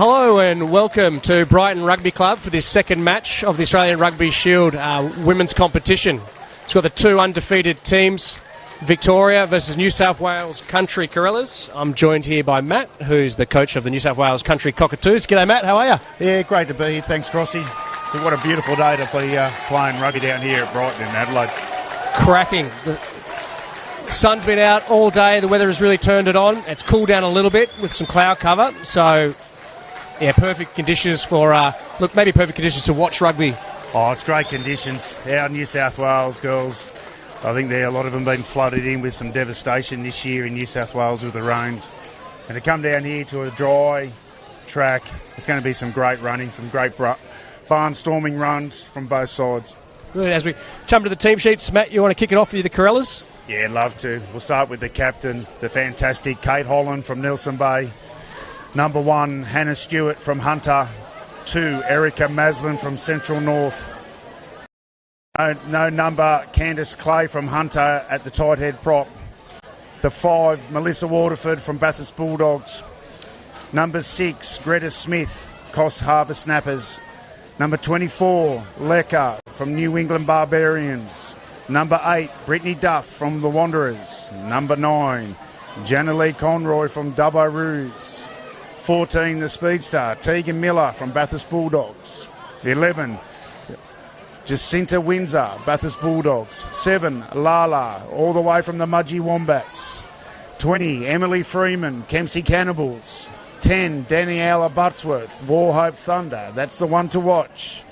Hello and welcome to Brighton Rugby Club for this second match of the Australian Rugby Shield women's competition. It's got the two undefeated teams, Victoria versus New South Wales Country Corellas. I'm joined here by Matt, who's the coach of the New South Wales Country Cockatoos. G'day Matt, how are you? Yeah, great to be here. Thanks, Crossy. So what a beautiful day to be playing rugby down here at Brighton in Adelaide. Cracking. The sun's been out all day. The weather has really turned it on. It's cooled down a little bit with some cloud cover. So, yeah, perfect conditions for, maybe perfect conditions to watch rugby. Oh, it's great conditions. Our New South Wales girls, I think a lot of them been flooded in with some devastation this year in New South Wales with the rains. And to come down here to a dry track, it's going to be some great running, some great barnstorming runs from both sides. Good. As we jump to the team sheets, Matt, you want to kick it off with the Corellas? Yeah, love to. We'll start with the captain, the fantastic Kate Holland from Nelson Bay. Number 1, Hannah Stewart from Hunter. 2, Erica Maslin from Central North. No number, Candice Clay from Hunter at the tight head prop. The 5, Melissa Waterford from Bathurst Bulldogs. Number 6, Greta Smith, Coast Harbour Snappers. Number 24, Lecker from New England Barbarians. Number 8, Brittany Duff from the Wanderers. Number 9, Janalee Conroy from Dubbo Roos. 14, the Speedstar, Tegan Miller from Bathurst Bulldogs. 11, Jacinta Windsor, Bathurst Bulldogs. 7, Lala, all the way from the Mudgee Wombats. 20, Emily Freeman, Kempsey Cannibals. 10, Daniela Buttsworth, Warhope Thunder. That's the one to watch.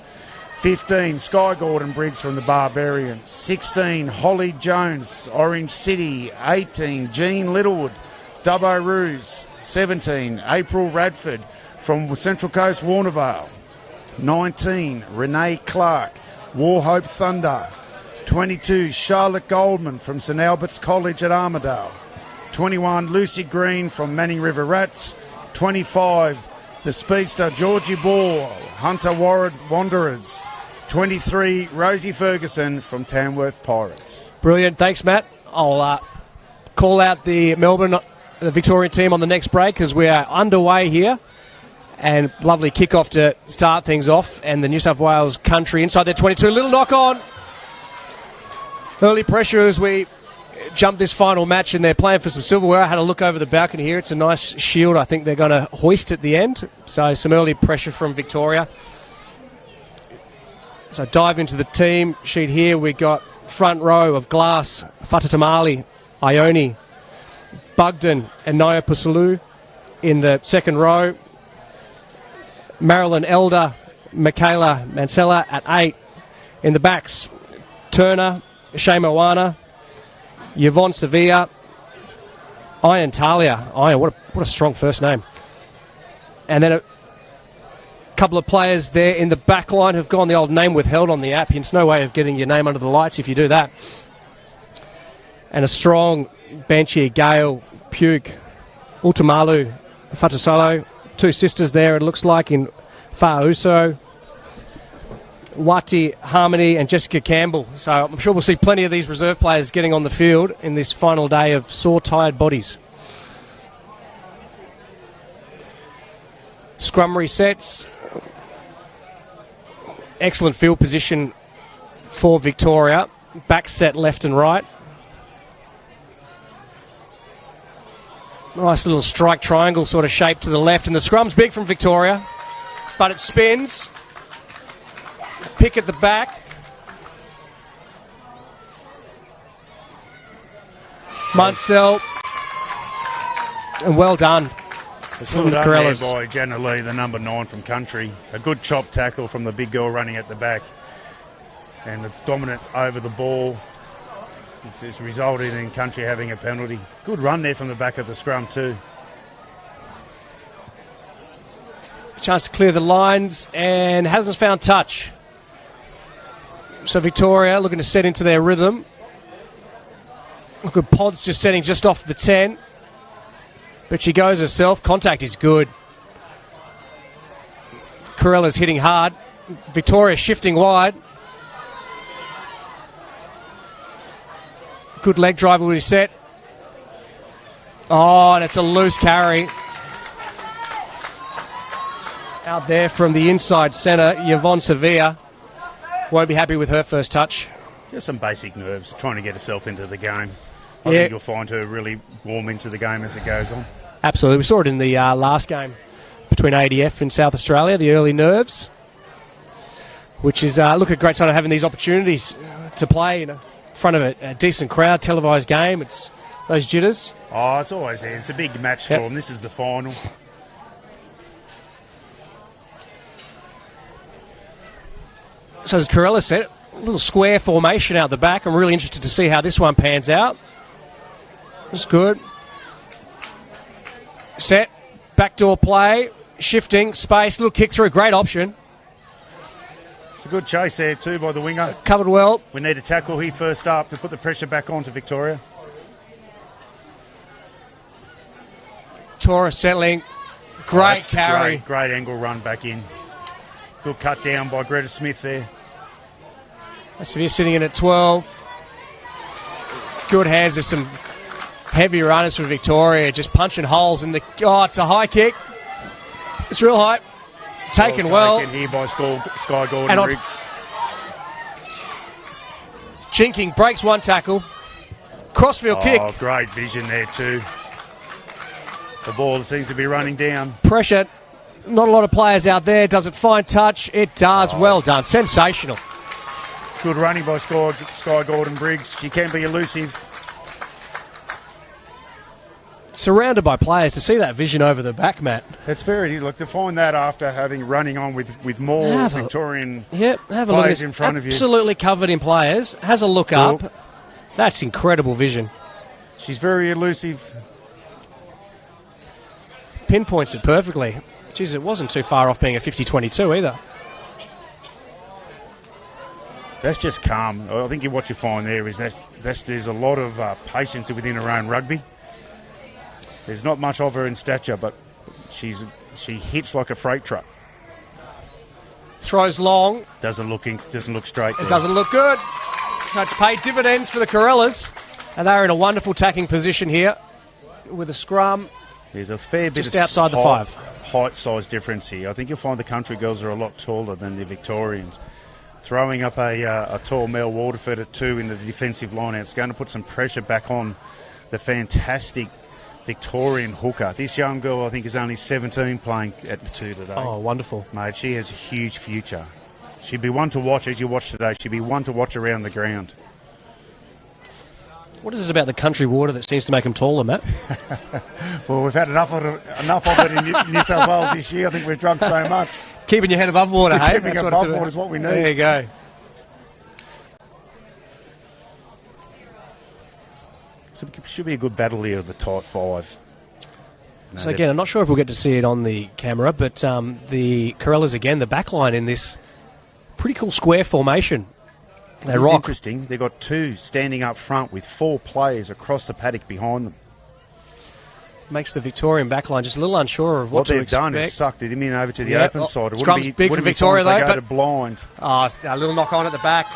15, Sky Gordon Briggs from the Barbarians. 16, Holly Jones, Orange City. 18, Jean Littlewood, Dubbo Roos. 17, April Radford from Central Coast Warnervale. 19, Renee Clark, Warhope Thunder. 22, Charlotte Goldman from St Albert's College at Armidale. 21, Lucy Green from Manning River Rats. 25, the speedster Georgie Ball, Hunter Warren Wanderers. 23, Rosie Ferguson from Tamworth Pirates. Brilliant, thanks Matt. I'll call out the Victorian team on the next break because we are underway here. And lovely kickoff to start things off. And the New South Wales Country inside their 22. Little knock on. Early pressure as we jump this final match, and they're playing for some silverware. I had a look over the balcony here. It's a nice shield. I think they're going to hoist at the end. So some early pressure from Victoria. So dive into the team sheet here. We got front row of Glass, Fatatamali, Ione, Bugden and Naya Pusulu. In the second row, Marilyn Elder, Michaela Mansella at 8. In the backs, Turner, Shea Moana, Yvonne Sevilla, Ian Talia. Ian, what a strong first name. And then a couple of players there in the back line who've gone the old name withheld on the app. It's no way of getting your name under the lights if you do that. And a strong bench here, Gale, Puke, Ultimalu, Fatasolo. 2 sisters there, it looks like, in Fa'uso, Wati, Harmony and Jessica Campbell. So I'm sure we'll see plenty of these reserve players getting on the field in this final day of sore, tired bodies. Scrum resets. Excellent field position for Victoria. Back set left and right. Nice little strike triangle sort of shape to the left. And the scrum's big from Victoria, but it spins. Pick at the back. Munsell. And well done. It's well done there by Jenna Lee, the number 9 from Country. A good chop tackle from the big girl running at the back. And a dominant over the ball. It's resulted in Country having a penalty. Good run there from the back of the scrum too. Chance to clear the lines and hasn't found touch. So Victoria looking to set into their rhythm. Look at Pods just setting just off the 10. But she goes herself. Contact is good. Corellas hitting hard. Victoria shifting wide. Good leg drive will be set. Oh, and it's a loose carry. out there from the inside centre. Yvonne Sevilla won't be happy with her first touch. Just some basic nerves, trying to get herself into the game. I think you'll find her really warm into the game as it goes on. Absolutely. We saw it in the last game between ADF and South Australia, the early nerves, which is, look, a great sign of having these opportunities to play in front of a decent crowd, televised game. It's those jitters. Oh, it's always there. It's a big match for them. This is the final. So as Corellas said, a little square formation out the back. I'm really interested to see how this one pans out. It's good. Set, backdoor play, shifting, space, little kick through, great option. It's a good chase there too by the winger. Covered well. We need a tackle here first up to put the pressure back on to Victoria. Torres settling. Great carry. Great angle run back in. Good cut down by Greta Smith there. Sevilla sitting in at 12. Good hands. There's some heavy runners for Victoria, just punching holes in the... Oh, it's a high kick. It's real high. Taken well. Taken here by Sky Gordon Briggs. Chinking, breaks one tackle. Crossfield kick. Oh, great vision there too. The ball seems to be running down. Pressure. Not a lot of players out there. Does it find touch? It does. Well done. Sensational. Good running by Sky Gordon Briggs. She can be elusive. Surrounded by players, to see that vision over the back, Matt. It's very, look, to find that after having running on with more Victorian players in front of you. Absolutely covered in players. Has a look up. That's incredible vision. She's very elusive. Pinpoints it perfectly. Jeez, it wasn't too far off being a 50-22 either. That's just calm. I think what you find there is there's a lot of patience within her own rugby. There's not much of her in stature, but she hits like a freight truck. Throws long. Doesn't look straight. It doesn't look good. So it's paid dividends for the Corellas, and they're in a wonderful attacking position here with a scrum. There's a fair bit just outside the 5. Height size difference here. I think you'll find the country girls are a lot taller than the Victorians. Throwing up a tall Mel Waterford at 2 in the defensive line out, it's going to put some pressure back on the fantastic Victorian hooker. This young girl, I think, is only 17 playing at the 2 today. Oh, wonderful. Mate, she has a huge future. She'd be one to watch as you watch today. She'd be one to watch around the ground. What is it about the country water that seems to make them taller, Matt? Well, we've had enough of it in New South Wales this year. I think we've drunk so much. Keeping your head above water, hey? Keeping above water is what we need. There you go. So it should be a good battle here of the tight 5. So again, I'm not sure if we'll get to see it on the camera, but the Corellas again, the back line in this pretty cool square formation. They rock. Interesting. They've got 2 standing up front with 4 players across the paddock behind them. Makes the Victorian backline just a little unsure of what to expect. What they've done is sucked it in over to the open side. It Scrum's big for Victoria though, but blind. Oh, a little knock on at the back.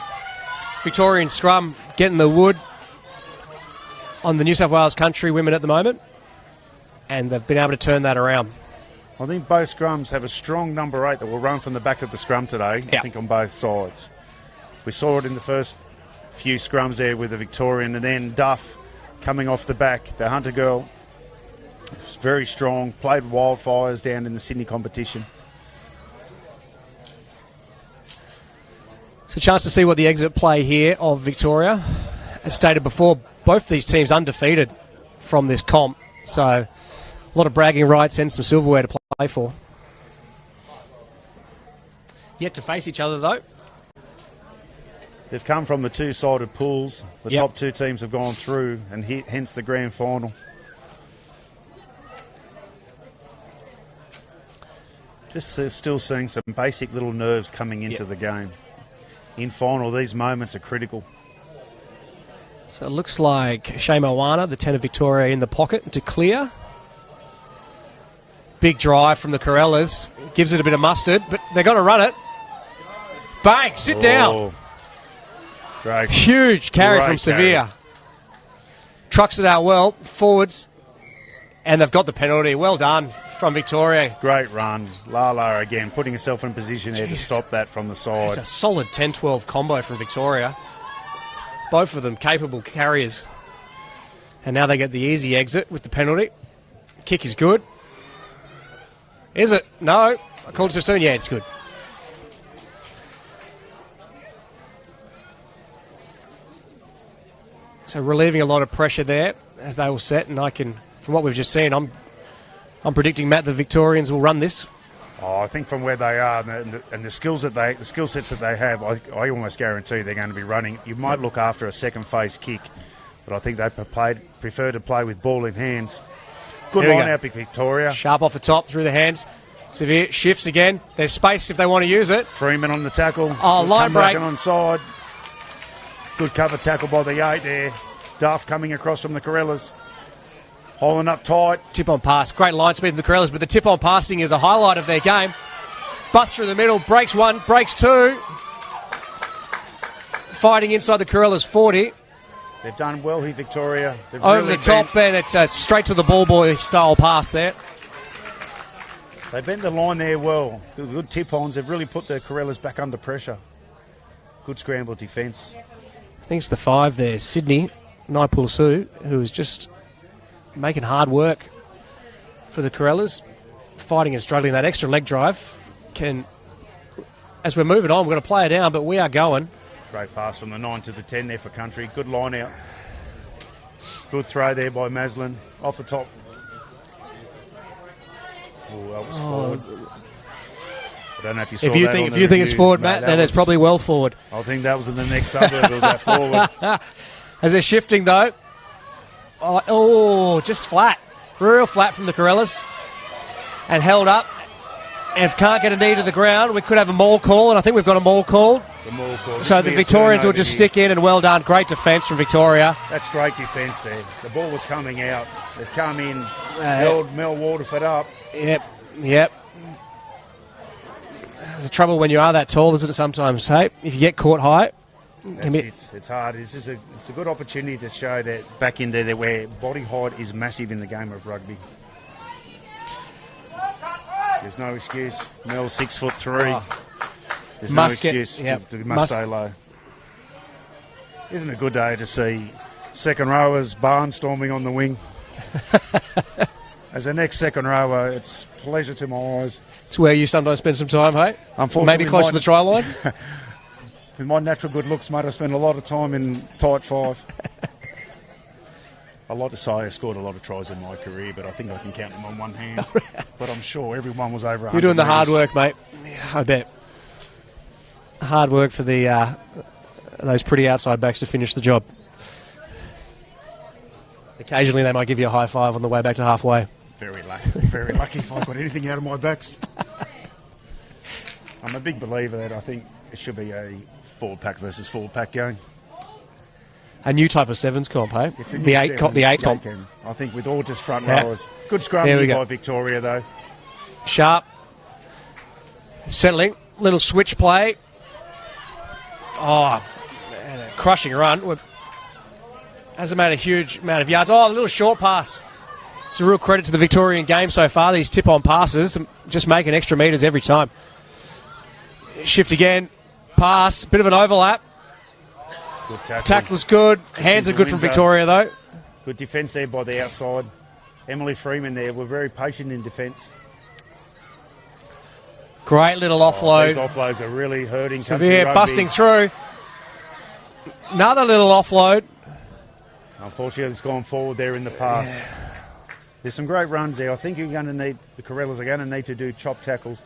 Victorian scrum getting the wood on the New South Wales country women at the moment, and they've been able to turn that around. I think both scrums have a strong number 8 that will run from the back of the scrum today. I think on both sides. We saw it in the first few scrums there with the Victorian, and then Duff coming off the back. The Hunter girl was very strong, played wildfires down in the Sydney competition. It's a chance to see what the exit play here of Victoria. As stated before, both these teams undefeated from this comp, so a lot of bragging rights and some silverware to play for. Yet to face each other though. They've come from the 2-sided pools. The top 2 teams have gone through, and hence the grand final. Just still seeing some basic little nerves coming into the game. In final, these moments are critical. So it looks like Shea Moana, the 10 of Victoria, in the pocket to clear. Big drive from the Corellas. Gives it a bit of mustard, but they're going to run it. Bang, sit down. Great. Huge carry from Sevilla. Trucks it out well, forwards, and they've got the penalty. Well done from Victoria. Great run. Lala again putting herself in position there to stop that from the side. It's a solid 10-12 combo from Victoria. Both of them capable carriers. And now they get the easy exit with the penalty. Kick is good. Is it? No. I called it too soon. Yeah, it's good. So relieving a lot of pressure there as they will set, and I can, from what we've just seen, I'm predicting, Matt, the Victorians will run this. Oh, I think from where they are and the skill sets that they have, I almost guarantee they're going to be running. You might look after a second phase kick, but I think they prefer to play with ball in hands. Good line out, Victoria. Sharp off the top through the hands. Severe shifts again. There's space if they want to use it. Freeman on the tackle. Oh, line break. On side. Good cover tackle by the 8 there. Duff coming across from the Corellas. Holding up tight. Tip-on pass. Great line speed of the Corellas, but the tip-on passing is a highlight of their game. Bust through the middle. Breaks one. Breaks two. Fighting inside the Corellas 40. They've done well here, Victoria. They've over the top, and it's a straight to the ball boy style pass there. They bent the line there well. Good tip-ons. They've really put the Corellas back under pressure. Good scramble defence. I think it's the 5 there, Sydney Naipulasu, who is just making hard work for the Corellas, fighting and struggling. That extra leg drive can, as we're moving on, we're going to play it down, but we are going. Great pass from the 9 to the 10 there for Country. Good line out. Good throw there by Maslin. Off the top. Oh, that was forward. I don't know if you saw that. If you think it's forward, Matt, then it's probably well forward. I think that was in the next suburb. It was that forward. As they're shifting, though. Oh, just flat. Real flat from the Corellas. And held up. And if can't get a knee to the ground, we could have a maul call, and I think we've got a maul call. It's a maul call. So the Victorians will just stick in, and well done. Great defence from Victoria. That's great defence there. The ball was coming out. They've come in, held Mel Waterford up. Yep. The trouble when you are that tall, isn't it, sometimes, hey? If you get caught high. It's hard. It's a good opportunity to show that back in there where body height is massive in the game of rugby. There's no excuse. Mel's 6'3". There's no excuse to must stay low. Isn't it a good day to see second rowers barnstorming on the wing? As the next second rower, it's a pleasure to my eyes. It's where you sometimes spend some time, hey? Unfortunately, maybe close to the try line? With my natural good looks, mate, I spend a lot of time in tight 5. I'd like to say I scored a lot of tries in my career, but I think I can count them on one hand. But I'm sure everyone was over 100 You're doing the hard metres. work, mate. I bet. Hard work for the those pretty outside backs to finish the job. Occasionally they might give you a high five on the way back to halfway. Very lucky if I got anything out of my backs. I'm a big believer that I think it should be a forward pack versus forward pack going. A new type of sevens comp, hey? It's a the eight comp. I think with all just front rowers. Good scrum by Victoria though. Sharp. Settling. Little switch play. Oh, man, a crushing run. Hasn't made a huge amount of yards. Oh, a little short pass. It's a real credit to the Victorian game so far. These tip-on passes, just making extra metres every time. Shift again. Pass. Bit of an overlap. Good tackle. Tackle's good. Hands are good from Victoria, though. Good defence there by the outside. Emily Freeman there. We're very patient in defence. Great little offload. These offloads are really hurting. Severe busting through. Another little offload. Unfortunately, it's gone forward there in the pass. Yeah. There's some great runs there. I think the Corellas are going to need to do chop tackles.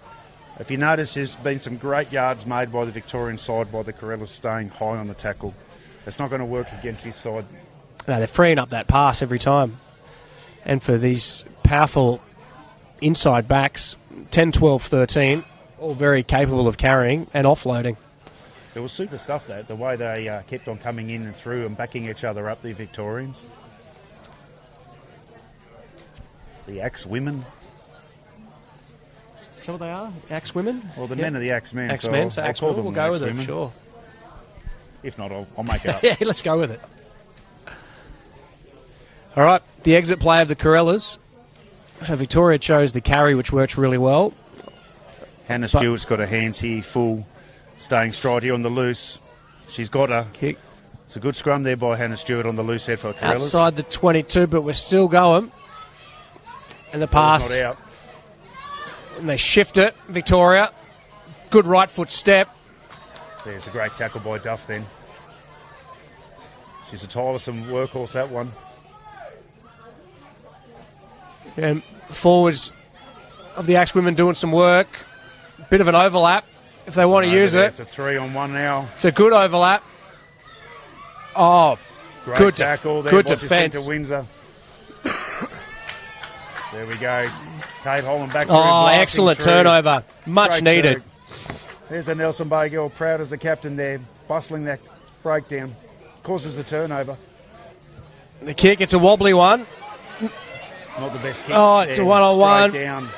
If you notice, there's been some great yards made by the Victorian side by the Corellas staying high on the tackle. It's not going to work against this side. No, they're freeing up that pass every time. And for these powerful inside backs, 10, 12, 13, all very capable of carrying and offloading. It was super stuff, the way they kept on coming in and through and backing each other up, the Victorians. The Axe women. Is that what they are? Axe women? Well, the men are the Axe men. Axe men, so Axe women. We'll go with it, sure. If not, I'll make it up. Yeah, let's go with it. All right, the exit play of the Corellas. So Victoria chose the carry, which worked really well. Hannah Stewart's got her hands here full, staying straight here on the loose. She's got her. Kick. It's a good scrum there by Hannah Stewart on the loose head for Corellas. Outside the 22, but we're still going. And the pass. Not out. And they shift it, Victoria. Good right foot step. There's a great tackle by Duff then. She's a tiresome workhorse, that one. And forwards of the Axe women doing some work. Bit of an overlap if they want to use it. It's a 3-on-1 now. It's a good overlap. Oh, great good tackle there. Good Watch defence. To Windsor. There we go. Kate Holland back. Oh, excellent through. Turnover. Much Great needed. turn. There's the Nelson Bay girl, proud as the captain there, bustling that breakdown. Causes the turnover. The kick, it's a wobbly one. Not the best kick. Oh, it's a one-on-one. Straight down.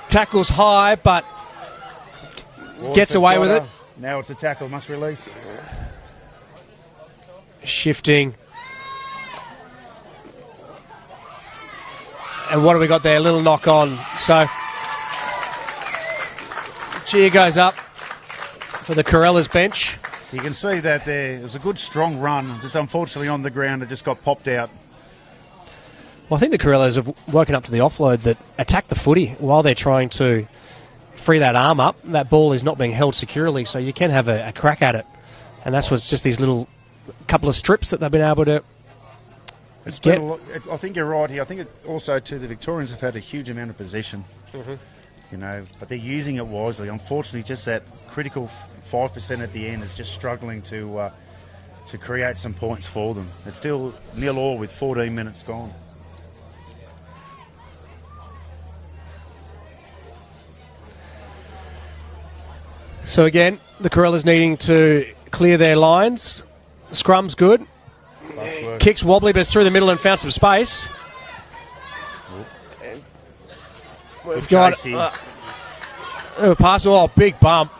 Tackles high, but Waterford's gets away got with her. it. Now it's a tackle, must release. Shifting. And what have we got there? A little knock on. So, cheer goes up for the Corellas bench. You can see that there. It was a good, strong run. Just unfortunately on the ground, it just got popped out. Well, I think the Corellas have woken up to the offload that attack the footy while they're trying to free that arm up. That ball is not being held securely, so you can have a crack at it. And that's what's just these little couple of strips that they've been able to It's get. been a lot, I think you're right here. I think it also, too, the Victorians have had a huge amount of possession. Mm-hmm. You know, but they're using it wisely. Unfortunately, just that critical 5% at the end is just struggling to create some points for them. It's still 0-0 with 14 minutes gone. So again, the Corellas needing to clear their lines. Scrum's good. Kicks wobbly, but it's through the middle and found some space. We've got a pass. Oh, big bump.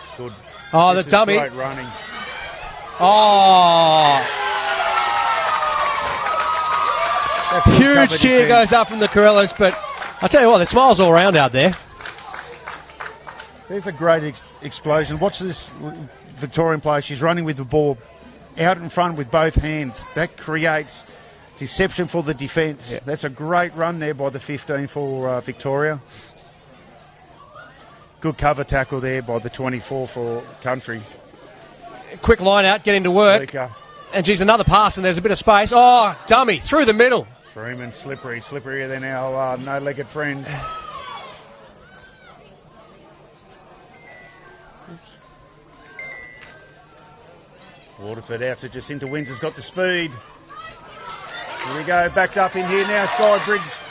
It's good. Oh, This the is dummy. Great running. Oh, That's a good huge cover cheer defence. goes up from the Corellas, but I'll tell you what, there's smiles all around out there. There's a great explosion. Watch this Victorian player. She's running with the ball out in front with both hands. That creates deception for the defence. Yeah. That's a great run there by the 15 for Victoria. Good cover tackle there by the 24 for Country. Quick line out, getting to work. Leaker. And geez, another pass, and there's a bit of space. Oh, dummy, through the middle. Freeman, slipperier than our no-legged friends. Waterford out to Jacinta Windsor's got the speed. Here we go, backed up in here now, Skybridge.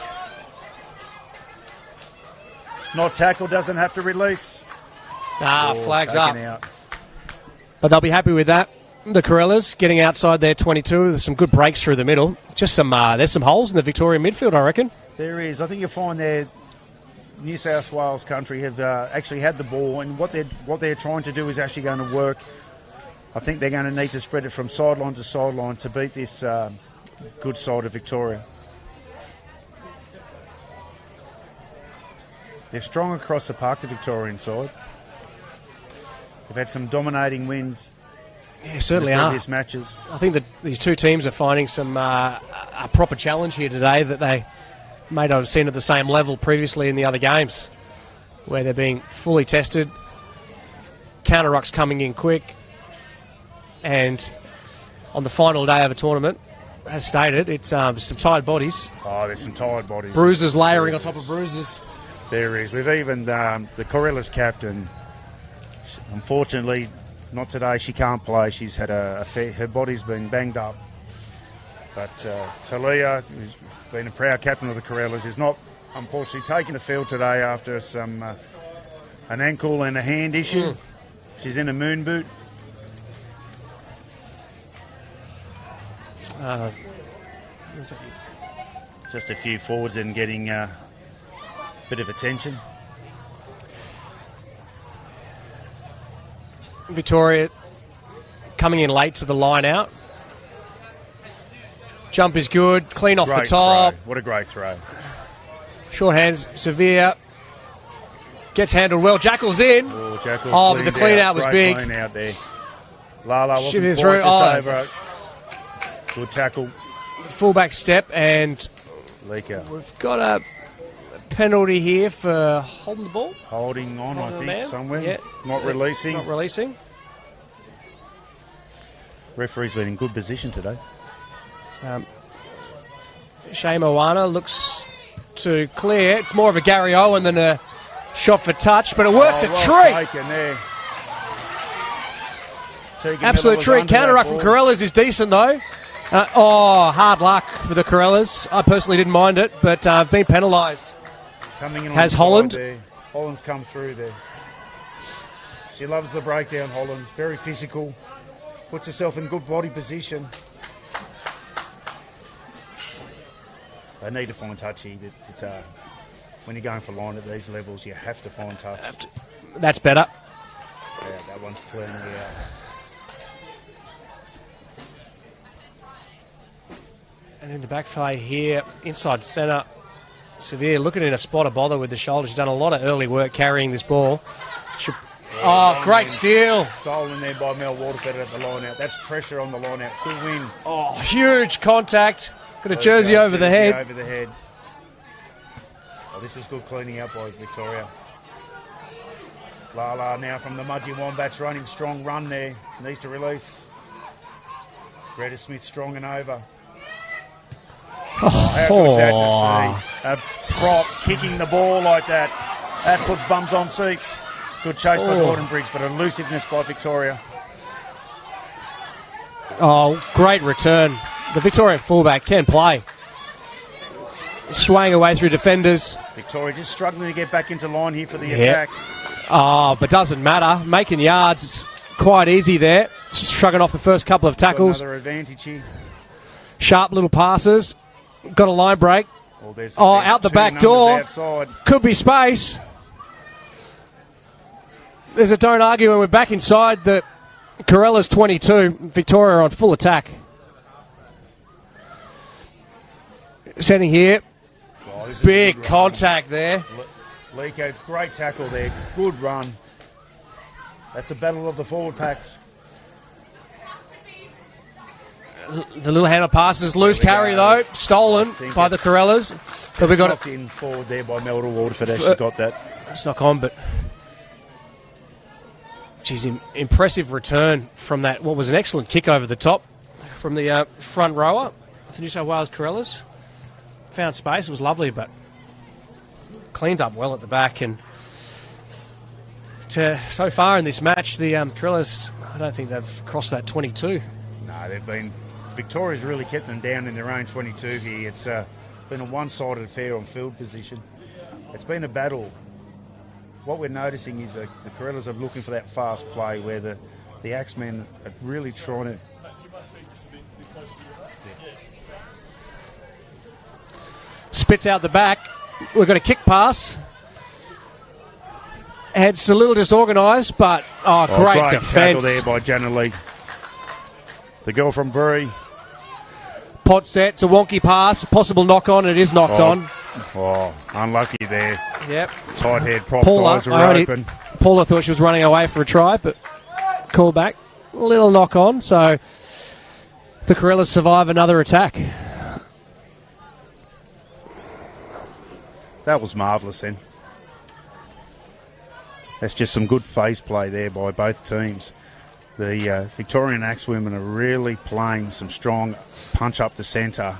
Not tackled, doesn't have to release. Flags taken up. Out. But they'll be happy with that. The Corellas getting outside their 22. There's some good breaks through the middle. Just there's some holes in the Victorian midfield, I reckon. There is. I think you'll find there New South Wales Country have actually had the ball, and what they're trying to do is actually going to work. I think they're going to need to spread it from sideline to sideline to beat this good side of Victoria. They're strong across the park, the Victorian side. They've had some dominating wins. Yeah, certainly in the are. previous matches. I think that these two teams are finding some a proper challenge here today that they may not have seen at the same level previously in the other games, where they're being fully tested. Counter-rucks coming in quick. And on the final day of a tournament, as stated, it's some tired bodies. Oh, there's some tired bodies. Bruises layering on top of bruises. There is. We've even the Corellas captain. Unfortunately, not today. She can't play. She's had her body's been banged up. But Talia, who's been a proud captain of the Corellas, is not unfortunately taking the field today after some an ankle and a hand issue. She's in a moon boot. Just a few forwards and getting a bit of attention. Victoria coming in late to the line out. Jump is good, clean off Great the top. throw. What a great throw. Short hands, Severe. Gets handled well. Jackal's in. Oh, Jackal but the clean out was Great big. Clean out there. Lala wasn't Shifted quite through. just over. Good tackle. Fullback step, and Leaker. we've got a penalty here for holding the ball. Holding on, I think, man. somewhere. Yeah. Not releasing. Not releasing. Referee's been in good position today. Shea Moana looks to clear. It's more of a Gary Owen than a shot for touch, but it works a treat. Taken there. Absolute treat. Counterattack from Corellas is decent, though. Hard luck for the Corellas. I personally didn't mind it, but been penalised. Coming in Has on Holland. there. Holland's come through there. She loves the breakdown, Holland. Very physical. Puts herself in good body position. They need to find touchy. It's, when you're going for line at these levels, you have to find touch. That's better. Yeah, that one's clean out. And in the back play here, inside centre, Severe looking in a spot of bother with the shoulder. She's done a lot of early work carrying this ball. Great steal. Stolen there by Mel Waterford at the line out. That's pressure on the line out. Good win. Huge contact. Got a jersey over the head. Over the head. This is good cleaning out by Victoria. Lala now from the Mudgee Wombats running strong run there. Needs to release. Greta Smith strong and over. How good is that to see? A prop kicking the ball like that. That puts bums on seats. Good chase by Gordon Briggs, but elusiveness by Victoria. Great return. The Victorian fullback can play. Swaying away through defenders. Victoria just struggling to get back into line here for the attack. But doesn't matter. Making yards quite easy there. Just shrugging off the first couple of tackles. Got another advantage here. Sharp little passes. Got a line break. There's out the back door. Outside. Could be space. There's a don't argue when we're back inside the Corellas 22. Victoria on full attack. Sending here. Big contact there. Lico, great tackle there. Good run. That's a battle of the forward packs. The little hammer passes. Loose carry, though. Stolen by the Corellas. But we got it in forward there by Melda Waterford as she got that. It's knock on, but geez, impressive return from that. What was an excellent kick over the top from the front rower. The New South Wales Corellas found space. It was lovely, but cleaned up well at the back. And so far in this match, the Corellas, I don't think they've crossed that 22. No, they've been. Victoria's really kept them down in their own 22 here. It's been a one-sided affair on field position. It's been a battle. What we're noticing is that the Corellas are looking for that fast play where the Axemen are really trying to... Spits out the back. We've got a kick pass. It's a little disorganised, but great defence. Tackle there by Jana Lee. The girl from Bury. Pot set, it's a wonky pass, possible knock on, it is knocked on. Unlucky there. Yep. Tight head, Prop's eyes were open. Paula thought she was running away for a try, but call back. Little knock on, so the Corellas survive another attack. That was marvellous then. That's just some good face play there by both teams. The Victorian Axewomen are really playing some strong punch up the centre.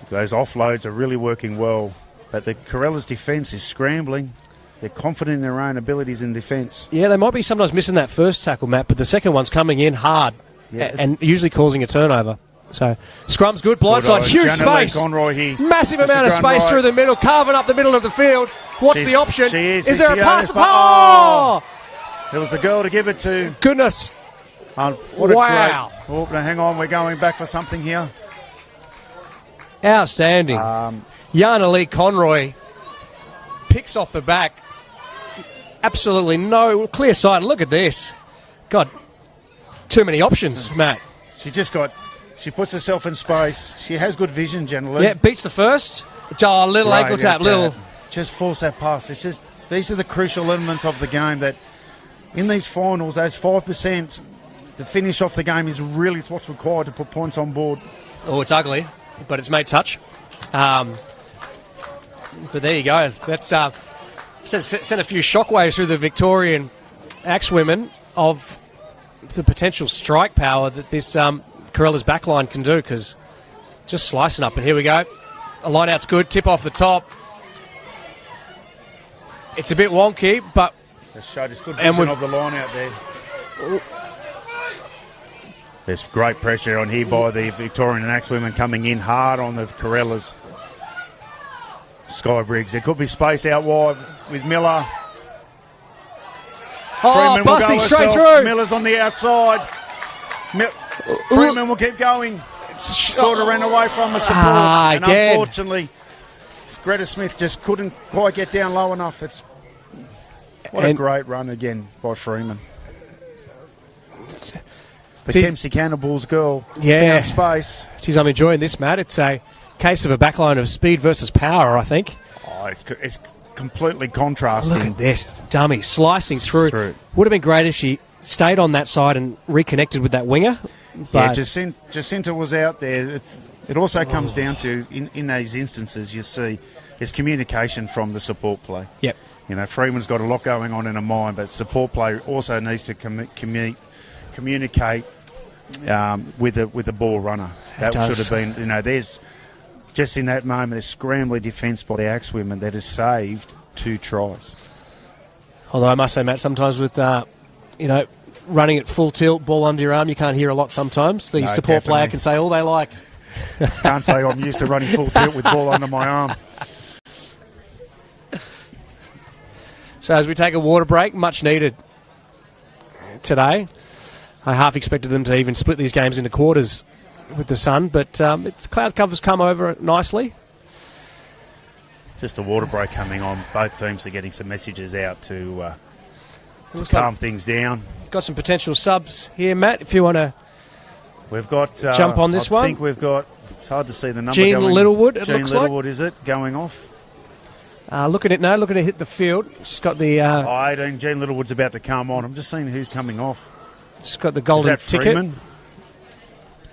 Those offloads are really working well. But the Corellas' defence is scrambling. They're confident in their own abilities in defence. Yeah, they might be sometimes missing that first tackle, Matt, but the second one's coming in hard and usually causing a turnover. So, scrum's good, blindside, huge space. Conroy here. Massive amount of space through the middle, carving up the middle of the field. What's the option? Is there a pass? There was a girl to give it to. Goodness. What a great... hang on, we're going back for something here. Outstanding. Yana Lee Conroy picks off the back. Absolutely no clear sight. Look at this. God, too many options, Matt. She just got She puts herself in space. She has good vision, generally. Yeah, beats the first. Oh, little Right, ankle tap, little. Just force that pass. It's just these are the crucial elements of the game that in these finals, those 5% to finish off the game is really what's required to put points on board. Oh, it's ugly, but it's made touch. But there you go. That's sent a few shockwaves through the Victorian Axe women of the potential strike power that this Corellas backline can do, because just slicing up. And here we go. A line out's good. Tip off the top. It's a bit wonky, but... It's good vision of the line out there. There's great pressure on here by the Victorian Axe women coming in hard on the Corellas. Sky Briggs. There could be space out wide with Miller. Freeman will go straight through. Miller's on the outside. Freeman will keep going. Sort of ran away from the support. And again. Unfortunately, Greta Smith just couldn't quite get down low enough. What a great run again by Freeman. The Kempsey Cannibals girl found space. Geez, I'm enjoying this, Matt. It's a case of a backline of speed versus power, I think. Oh, it's completely contrasting. Look at this. Dummy slicing through. Would have been great if she stayed on that side and reconnected with that winger. But Jacinta was out there. It also comes down to, in those instances, you see, is communication from the support play. Yep. You know, Freeman's got a lot going on in her mind, but support play also needs to communicate with the ball runner. That should have been, there's just in that moment a scrambling defence by the Axe women that has saved 2 tries. Although I must say, Matt, sometimes with running at full tilt, ball under your arm, you can't hear a lot sometimes. The support player can say all they like. Can't say I'm used to running full tilt with ball under my arm. So as we take a water break, much needed today. I half expected them to even split these games into quarters with the sun, but cloud cover's come over nicely. Just a water break coming on. Both teams are getting some messages out to calm things down. Got some potential subs here, Matt, if you want to jump on this one. I think we've got, it's hard to see the number Jean going. Littlewood, it Jean looks Littlewood, like. is it, going off? Look at it now, looking to hit the field. She's got the... 18, Jean Littlewood's about to come on. I'm just seeing who's coming off. She's got the golden ticket. Freeman?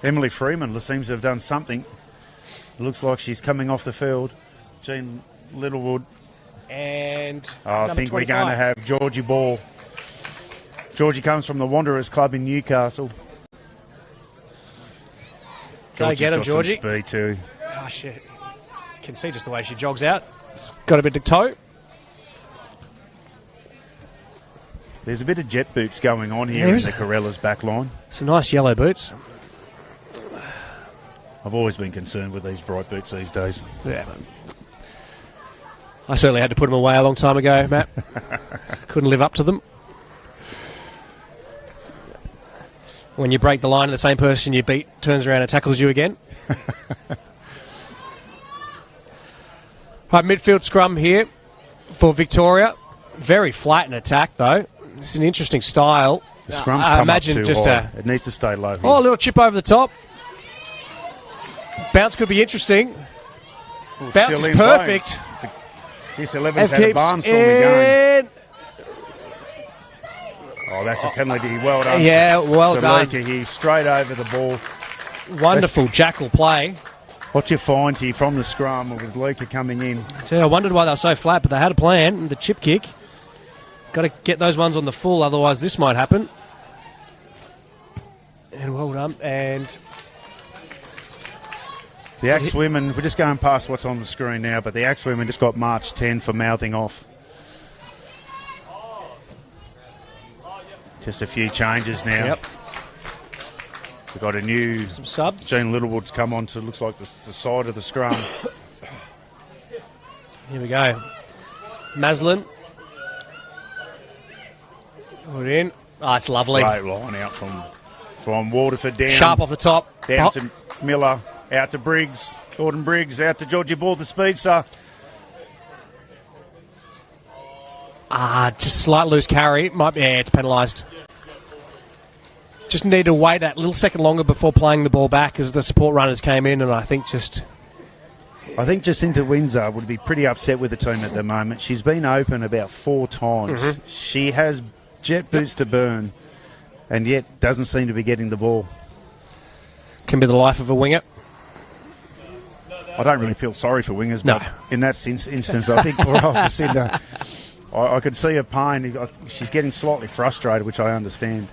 Emily Freeman seems to have done something. It looks like she's coming off the field. Jean Littlewood. And I think 25. we're going to have Georgie Ball. Georgie comes from the Wanderers Club in Newcastle. Go get him, Georgie. Some speed too. Oh, shit. You can see just the way she jogs out. It's got a bit of toe. There's a bit of jet boots going on here in the Corellas back line. Some nice yellow boots. I've always been concerned with these bright boots these days. Yeah. I certainly had to put them away a long time ago, Matt. Couldn't live up to them. When you break the line and the same person you beat turns around and tackles you again. Right, midfield scrum here for Victoria. Very flat in attack, though. It's an interesting style. The scrum's come imagine up too just high. It needs to stay low here. Oh, a little chip over the top. Bounce could be interesting. Bounce is perfect. This 11's had a barnstorming game. Oh, that's a penalty. Well done. Yeah, well done. Salika here, straight over the ball. Wonderful jackal play. What you find here from the scrum with Luca coming in. I wondered why they were so flat, but they had a plan. The chip kick. Got to get those ones on the full, otherwise this might happen. And well done. And the Axe women, we're just going past what's on the screen now, but the Axe women just got March 10 for mouthing off. Just a few changes now. Yep. We've got a new... Some subs. Jean Littlewood's come on to, looks like the side of the scrum. Here we go. Maslin. Put it in. Oh, it's lovely. Great line out from Waterford down. Sharp off the top. Down to Miller. Out to Briggs. Gordon Briggs. Out to Georgie Ball, the speedster. Just slight loose carry. Might be, it's penalised. just need to wait that little second longer before playing the ball back as the support runners came in, and I think Jacinta Windsor would be pretty upset with the team at the moment. She's been open about 4 times. Mm-hmm. She has jet boots to burn, and yet doesn't seem to be getting the ball. Can be the life of a winger. I don't really feel sorry for wingers, but in that instance, I think poor old Jacinta, I could see her pain. She's getting slightly frustrated, which I understand.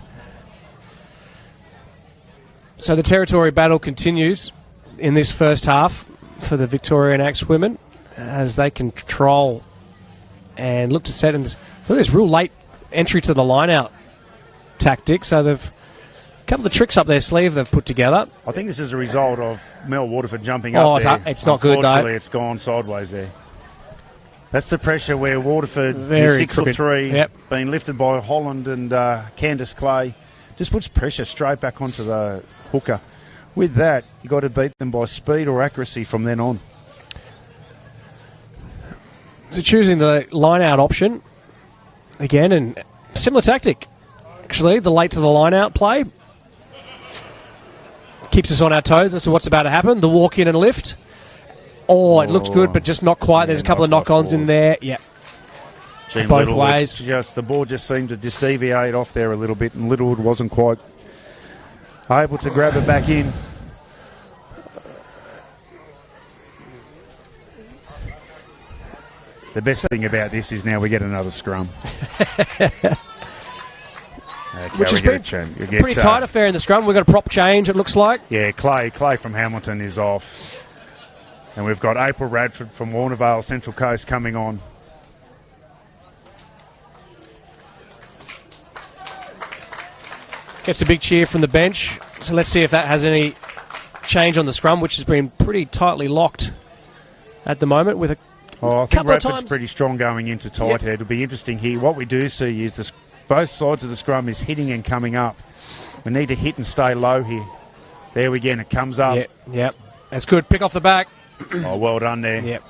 So the territory battle continues in this first half for the Victorian Axe women as they control and look to set in this real late entry to the line-out tactic. So they've a couple of tricks up their sleeve they've put together. I think this is a result of Mel Waterford jumping up there. It's not good, though. Unfortunately, it's gone sideways there. That's the pressure where Waterford, Very 6'3", yep, being lifted by Holland and Candice Clay, just puts pressure straight back onto the hooker. With that, you've got to beat them by speed or accuracy from then on. So choosing the line-out option, again, and similar tactic. Actually, the late to the line-out play keeps us on our toes as to what's about to happen. The walk-in and lift. It looks good, but just not quite. There's a couple of knock-ons in there. Yeah. Both ways. The ball just seemed to just deviate off there a little bit, and Littlewood wasn't quite able to grab it back in. The best thing about this is now we get another scrum. Which has been a pretty tight affair in the scrum. We've got a prop change, it looks like. Yeah, Clay from Hamilton is off. And we've got April Radford from Warnervale Central Coast coming on. Gets a big cheer from the bench. So let's see if that has any change on the scrum, which has been pretty tightly locked at the moment with a I think Radford's pretty strong going into tight head. It'll be interesting here. What we do see is both sides of the scrum is hitting and coming up. We need to hit and stay low here. There we go. It comes up. Yep. That's good. Pick off the back. Well done there. Yep.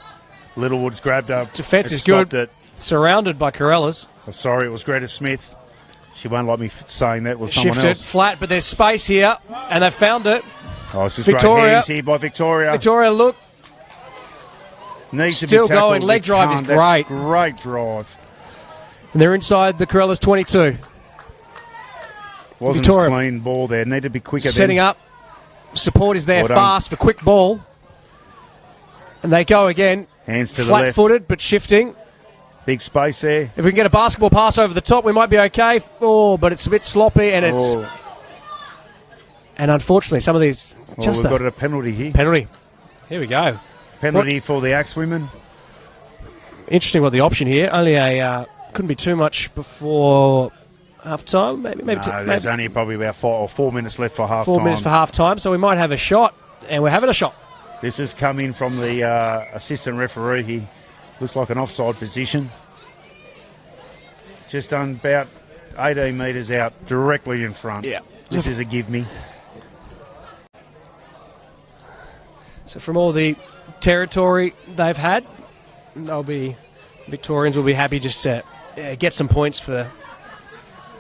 Littlewood's grabbed up. Defence is good. It. Surrounded by Corellas. Sorry, it was Greta Smith. She won't like me saying that was someone else. Shifted flat, but there's space here, and they've found it. This is Victoria. Great hands here by Victoria. Victoria, look. Needs still to be tackled. Going. Leg drive is great. Great drive. And they're inside the Corellas 22. Wasn't a clean ball there. Need to be quicker. Setting up. Support is there fast for quick ball. And they go again. Hands to the left. Flat-footed, but shifting. Big space there. If we can get a basketball pass over the top, we might be okay. But it's a bit sloppy, and it's... And unfortunately, some of these... We've got a penalty here. Penalty. Here we go. Penalty for the Axe women. Interesting what the option here. Only couldn't be too much before half-time. There's only probably about 4 minutes left for half-time. 4 minutes for half-time, so we might have a shot, and we're having a shot. This has come in from the assistant referee here. Looks like an offside position. Just on about 18 metres out, directly in front. Yeah. This is a give me. So from all the territory they've had, Victorians will be happy just to get some points for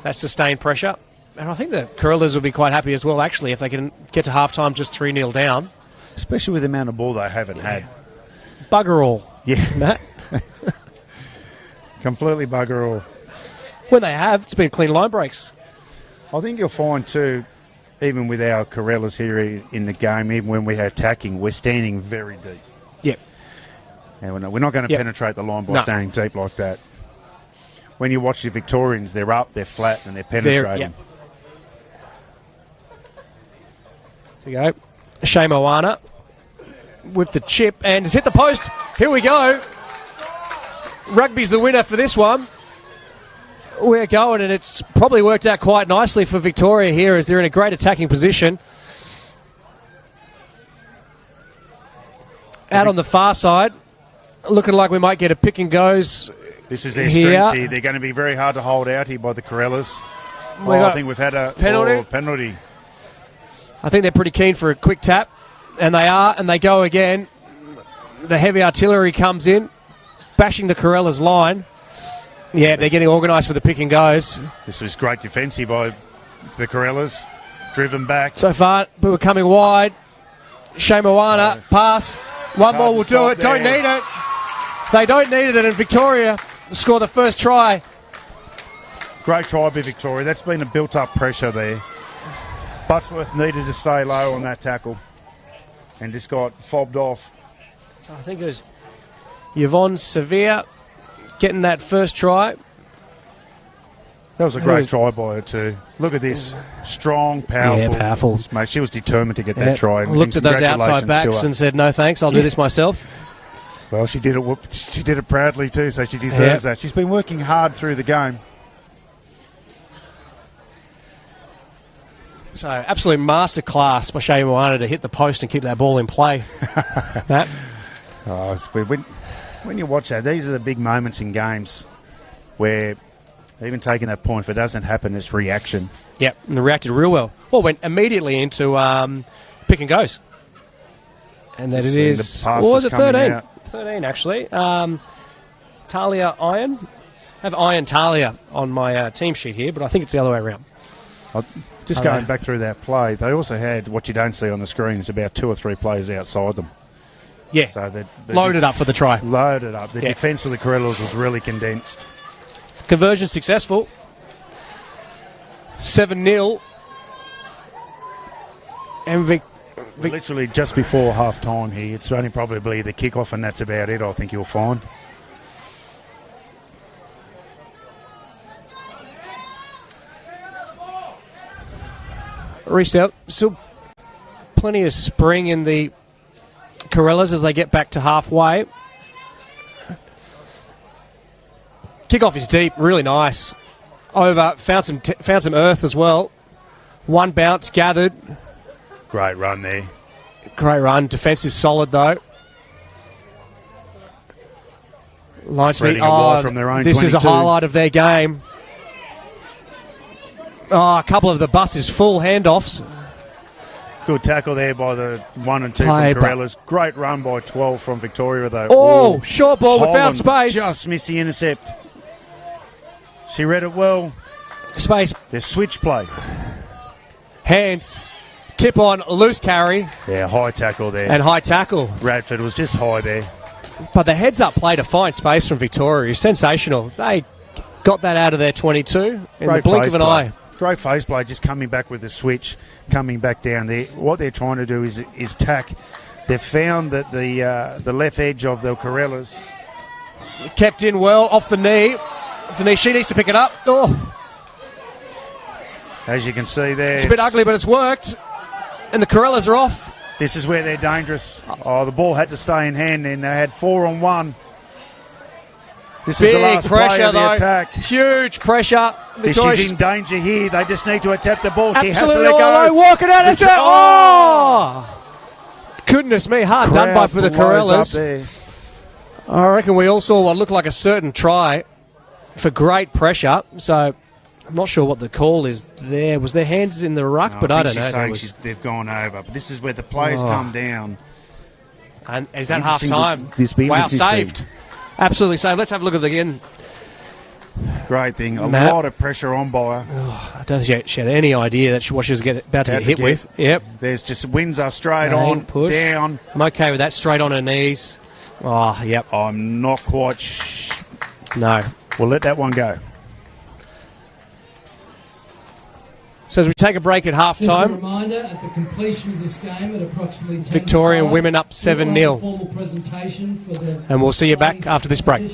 that sustained pressure. And I think the Corellas will be quite happy as well, actually, if they can get to half-time just 3-0 down. Especially with the amount of ball they haven't had. Bugger all. Yeah. Matt. Completely bugger all. When they have, it's been clean line breaks. I think you'll find too, even with our Corellas here in the game, even when we're attacking, we're standing very deep. Yep. And we're not going to penetrate the line by staying deep like that. When you watch the Victorians, they're up, they're flat, and they're penetrating. Here we go. Shea Moana with the chip and has hit the post. Here we go. Rugby's the winner for this one. We're going, and it's probably worked out quite nicely for Victoria here as they're in a great attacking position. Out on the far side, looking like we might get a pick and goes. This is their strength here. They're going to be very hard to hold out here by the Corellas. I think we've had a penalty. I think they're pretty keen for a quick tap, and they are, and they go again. The heavy artillery comes in, bashing the Corellas line. Yeah, they're getting organised for the pick and goes. This was great defence here by the Corellas. driven back. So far, but we're coming wide. Shea Moana, pass. One more will do it. Don't need it. They don't need it, and Victoria score the first try. Great try by Victoria. That's been a built-up pressure there. Buttsworth needed to stay low on that tackle and just got fobbed off. So I think it was Yvonne Sevilla getting that first try. That was a great try by her too. Look at this. Strong, powerful. Yeah, powerful. Mate, she was determined to get that try. Looked at those outside backs and said, no thanks, I'll do this myself. Well, she did it proudly too, so she deserves that. She's been working hard through the game. So, absolute masterclass by Shea Moana to hit the post and keep that ball in play. Matt? Oh, when you watch that, these are the big moments in games where even taking that point, if it doesn't happen, it's reaction. Yep, and they reacted real well. Well, went immediately into pick and goes. And that it is... What was it, 13? Out. 13, actually. Talia Iron. I have Iron Talia on my team sheet here, but I think it's the other way around. Just going back through that play, they also had, what you don't see on the screen, is about 2 or 3 players outside them. Yeah, so they're loaded up for the try. Loaded up. The defence of the Corellas was really condensed. Conversion successful. 7-0. And literally just before half-time here. It's only probably the kickoff, and that's about it, I think you'll find. Restart. Still plenty of spring in the Corellas as they get back to halfway. Kickoff is deep, really nice. Over, found some earth as well. One bounce gathered. Great run there. Great run. Defence is solid though. Line speed. From their own this 22. Is a highlight of their game. A couple of the buses full handoffs. Good tackle there by the 1 and 2 from Corellas. Great run by 12 from Victoria though. Oh, short ball without space. Just missed the intercept. She read it well. Space. There's switch play. Hands. Tip on, loose carry. Yeah, high tackle there. And high tackle. Radford was just high there. But the heads-up play to find space from Victoria is sensational. They got that out of their 22 in the blink of an eye. Great face play, just coming back with the switch, coming back down there. What they're trying to do is tack. They've found that the left edge of the Corellas kept in well, off the knee. Off the knee, she needs to pick it up. Oh. As you can see there. It's a bit ugly, but it's worked. And the Corellas are off. This is where they're dangerous. Oh, the ball had to stay in hand, and they had 4-on-1. This is the last play of the attack. Huge pressure. She's in danger here. They just need to attack the ball. She has to let go. Walking out. It's goodness me, hard done by for the Corellas. I reckon we all saw what looked like a certain try for great pressure. So I'm not sure what the call is there. Was their hands in the ruck? No, but I don't know. They've gone over. But this is where the players come down. And is that half time? Wow, saved. Absolutely saved. Let's have a look at it again. Great thing. A lot of pressure on by her. I don't think she had any idea that what she was about to get hit with. Yep. There's just Windsor straight on, push. Down. I'm okay with that. Straight on her knees. Oh, yep. I'm not quite No. We'll let that one go. So as we take a break at half-time, just a reminder, at the completion of this game at approximately 10 Victorian women up 7-0. And we'll see you back after this break.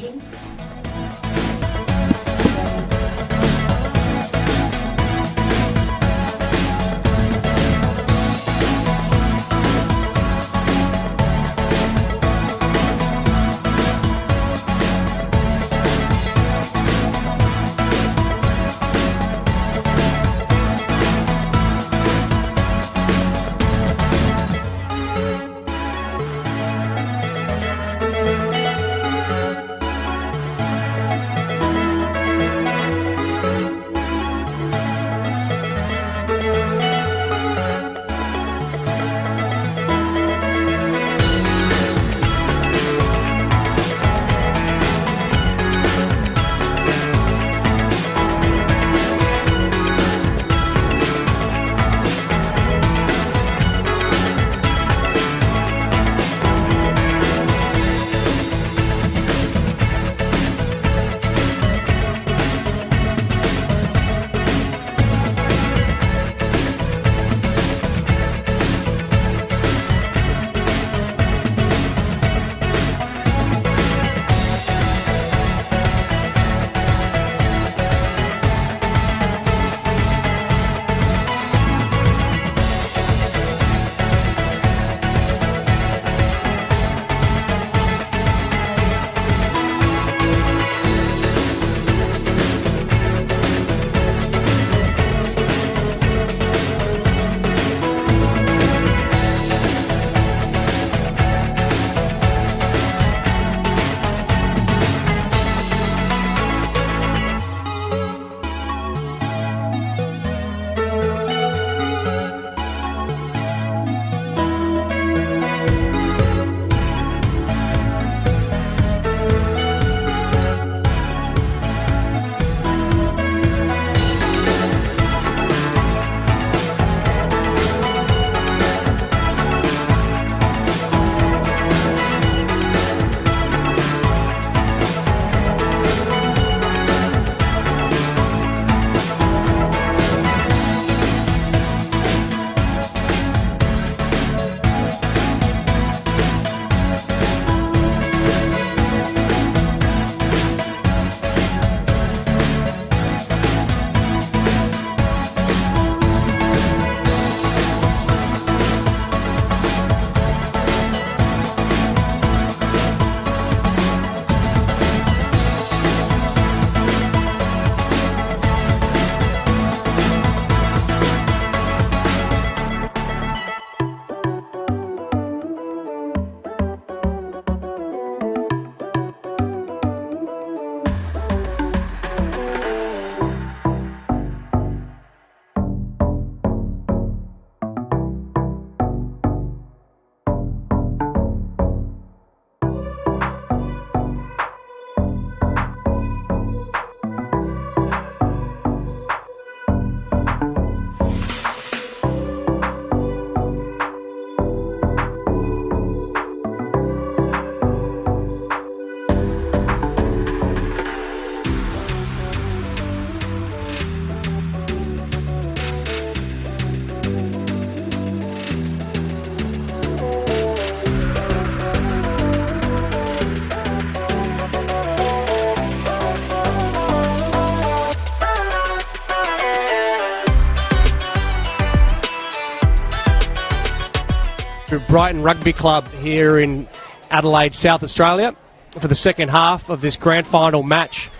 at Brighton Rugby Club here in Adelaide, South Australia, for the second half of this grand final match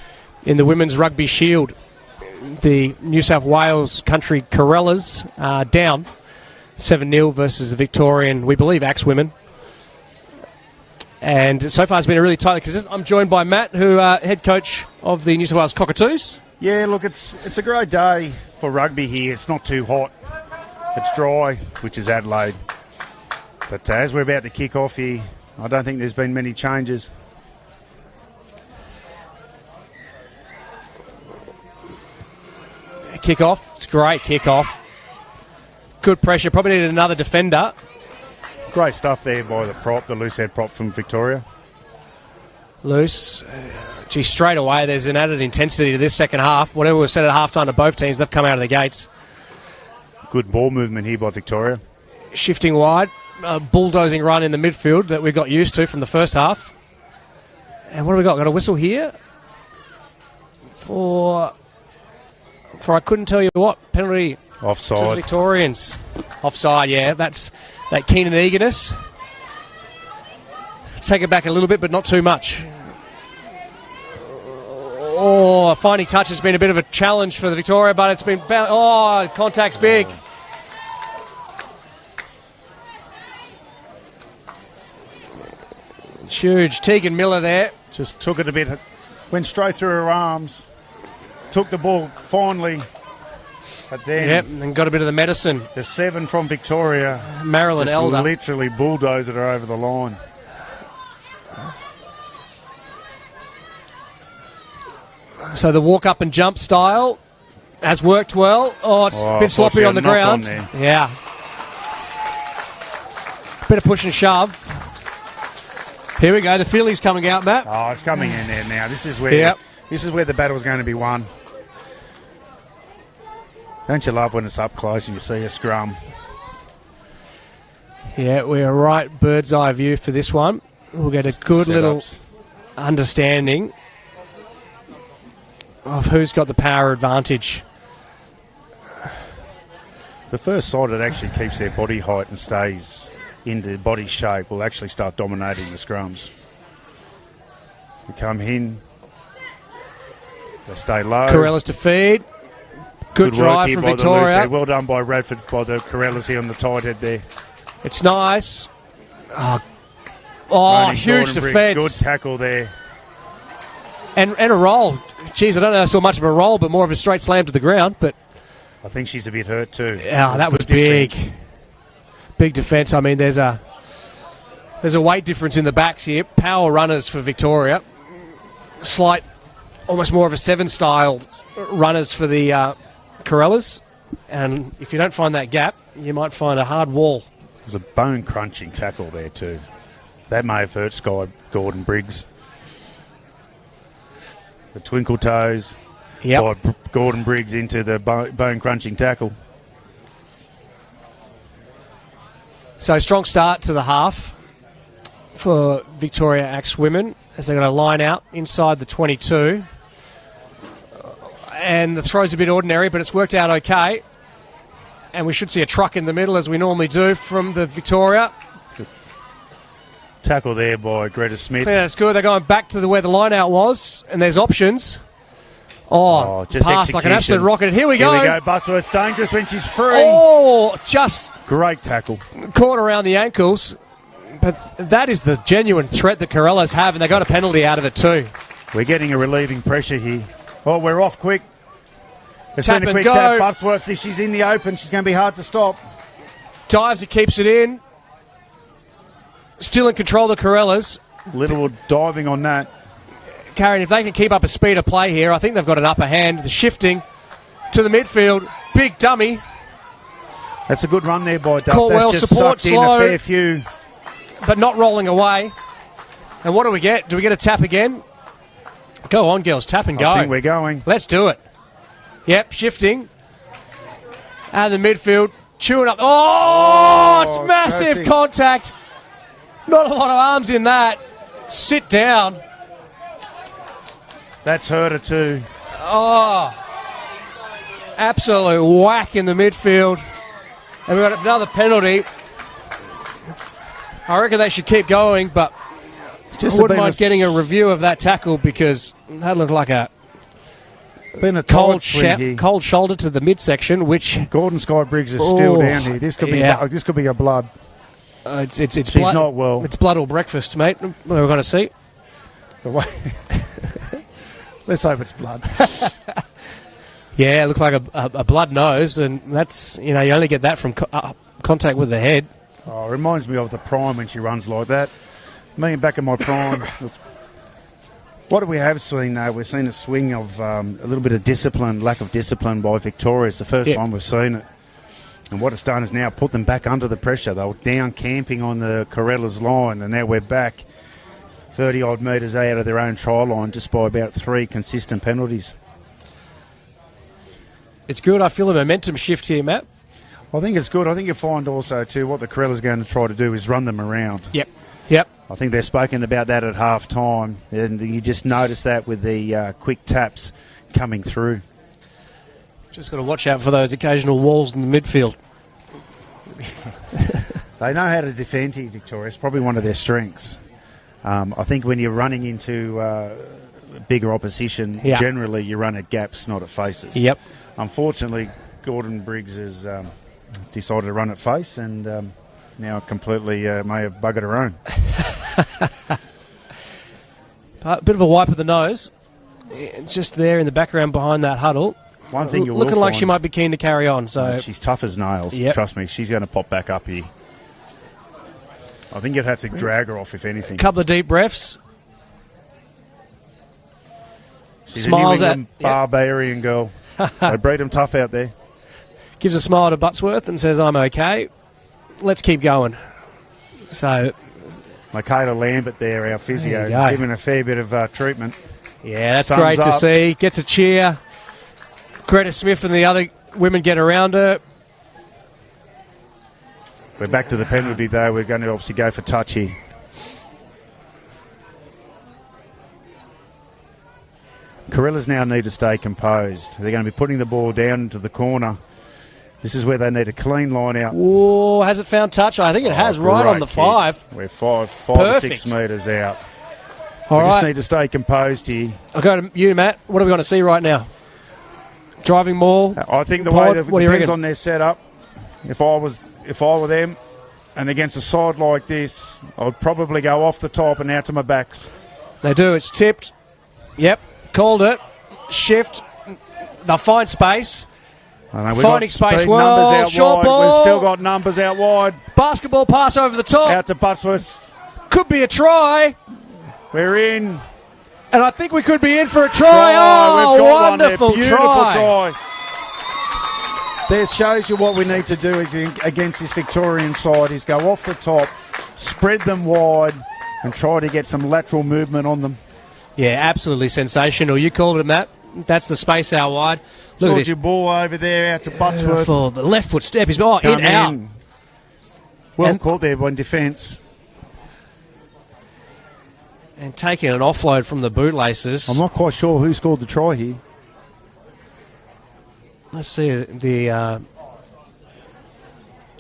in the Women's Rugby Shield. The New South Wales country Corellas down 7-0 versus the Victorian, we believe, Axe women. And so far it's been a really tight, because I'm joined by Matt, who head coach of the New South Wales Cockatoos. Yeah, look, it's a great day for rugby here. It's not too hot. It's dry, which is Adelaide. But as we're about to kick off here, I don't think there's been many changes. Kick-off. It's great kick-off. Good pressure. Probably needed another defender. Great stuff there by the prop, the loose head prop from Victoria. Loose. Gee, straight away there's an added intensity to this second half. Whatever was said at halftime to both teams, they've come out of the gates. Good ball movement here by Victoria. Shifting wide. A bulldozing run in the midfield that we got used to from the first half. And what have we got? Got a whistle here for I couldn't tell you what. Penalty. Offside. To the Victorians. Offside, yeah. That's that keen and eagerness. Take it back a little bit, but not too much. Oh, finding touch has been a bit of a challenge for the Victoria, but it's been... contact's big. It's huge. Tegan Miller there. Just took it a bit. Went straight through her arms. Took the ball finally. But then... Yep, and got a bit of the medicine. The 7 from Victoria. Marilyn just Elder. Literally bulldozed her over the line. So the walk up and jump style has worked well. Oh, it's a bit sloppy on the ground. Yeah. Bit of push and shove. Here we go. The feeling's coming out, Matt. Oh, it's coming in there now. This is where the battle's going to be won. Don't you love when it's up close and you see a scrum? Yeah, we're right bird's eye view for this one. We'll get a good little understanding of who's got the power advantage. The first side that actually keeps their body height and stays in the body shape will actually start dominating the scrums. They come in. They stay low. Corellas to feed. Good drive from Victoria. Well done by Radford, by the Corellas here on the tight head there. It's nice. Huge defence. Good tackle there. And a roll. Geez, I don't know if I saw much of a roll, but more of a straight slam to the ground. But I think she's a bit hurt too. Yeah, that was big. Big defence. I mean, there's a weight difference in the backs here. Power runners for Victoria. Slight, almost more of a 7-style runners for the Corellas. And if you don't find that gap, you might find a hard wall. There's a bone-crunching tackle there too. That may have hurt Sky Gordon Briggs. The twinkle toes by Gordon Briggs into the bone-crunching tackle. So strong start to the half for Victoria Axe women as they're going to line out inside the 22. And the throw's a bit ordinary, but it's worked out okay. And we should see a truck in the middle, as we normally do, from the Victoria. Good tackle there by Greta Smith. Yeah, that's good. They're going back to where the line-out was, and there's options. Just pass like an absolute rocket. Here we go. Here we go, Buttsworth's dangerous when she's free. Oh, just... Great tackle. Caught around the ankles. But that is the genuine threat that Corellas have, and they got a penalty out of it too. We're getting a relieving pressure here. Oh, we're off quick. It's Tap been a quick and go. tap. Buttsworth, she's in the open. She's going to be hard to stop. Dives, he keeps it in. Still in control of the Corellas. Littlewood diving on that. Karen, if they can keep up a speed of play here, I think they've got an upper hand. The shifting to the midfield. Big dummy. That's a good run there by Duff. Caldwell That's just support sucked slow, in a fair few. but not rolling away. And what do we get? Do we get a tap again? Go on, girls. Tap and go. I think we're going. Let's do it. Yep, shifting. Out of the midfield. Chewing up. It's massive contact. Not a lot of arms in that. Sit down. That's hurt her too. Absolute whack in the midfield. And we've got another penalty. I reckon they should keep going, but I wouldn't mind getting a review of that tackle because that looked like a cold shoulder to the midsection, which Gordon Sky Briggs is still down here. This could be a blood. She's blood, not well. It's blood or breakfast, mate. We're going to see. The way. Let's hope it's blood. Yeah, it looked like a blood nose, and that's, you only get that from contact with the head. Oh, it reminds me of the prime when she runs like that. Me back in my prime. What do we have seen now? We've seen a swing of a little bit of lack of discipline by Victoria. It's the first time we've seen it. And what it's done is now put them back under the pressure. They were down camping on the Corellas line, and now we're back 30-odd metres out of their own try line just by about 3 consistent penalties. It's good. I feel a momentum shift here, Matt. I think it's good. I think you'll find also, too, what the Corellas are going to try to do is run them around. Yep. I think they've spoken about that at half-time, and you just notice that with the quick taps coming through. Just got to watch out for those occasional walls in the midfield. They know how to defend here, Victoria. It's probably one of their strengths. I think when you're running into bigger opposition, generally you run at gaps, not at faces. Yep. Unfortunately, Gordon Briggs has decided to run at face and now completely may have buggered her own. A bit of a wipe of the nose. Just there in the background behind that huddle. One thing you'll looking like she might be keen to carry on. So she's tough as nails. Yep. Trust me, she's going to pop back up here. I think you'd have to drag her off, if anything. A couple of deep breaths. She's smiles a New England barbarian girl. They breed them tough out there. Gives a smile to Buttsworth and says, I'm okay. Let's keep going. So, Michaela Lambert there, our physio, giving a fair bit of treatment. Yeah, that's great to see. Gets a cheer. Greta Smith and the other women get around her. We're back to the penalty, though. We're going to obviously go for touch here. Corellas now need to stay composed. They're going to be putting the ball down into the corner. This is where they need a clean line out. Oh, has it found touch? I think it has, right on the kick. 5. We're 5 or 6 metres out. We just need to stay composed here. I'll go to you, Matt. What are we going to see right now? Driving maul? I think the way that depends on their setup. If I were them and against a side like this, I'd probably go off the top and out to my backs. They do. It's tipped. Yep. Called it. Shift. They'll find space. Finding space. Well, short ball. We've still got numbers out wide. Basketball pass over the top. Out to Buttsworth. Could be a try. We're in. And I think we could be in for a try. Oh, we've got wonderful one there. Beautiful try. There shows you what we need to do against this Victorian side is go off the top, spread them wide, and try to get some lateral movement on them. Yeah, absolutely sensational. You called it, Matt. That's the space out wide. Look at your ball over there out to Buttsworth. The left foot step is out. Well caught there by defence. And taking an offload from the bootlaces. I'm not quite sure who scored the try here. Let's see. The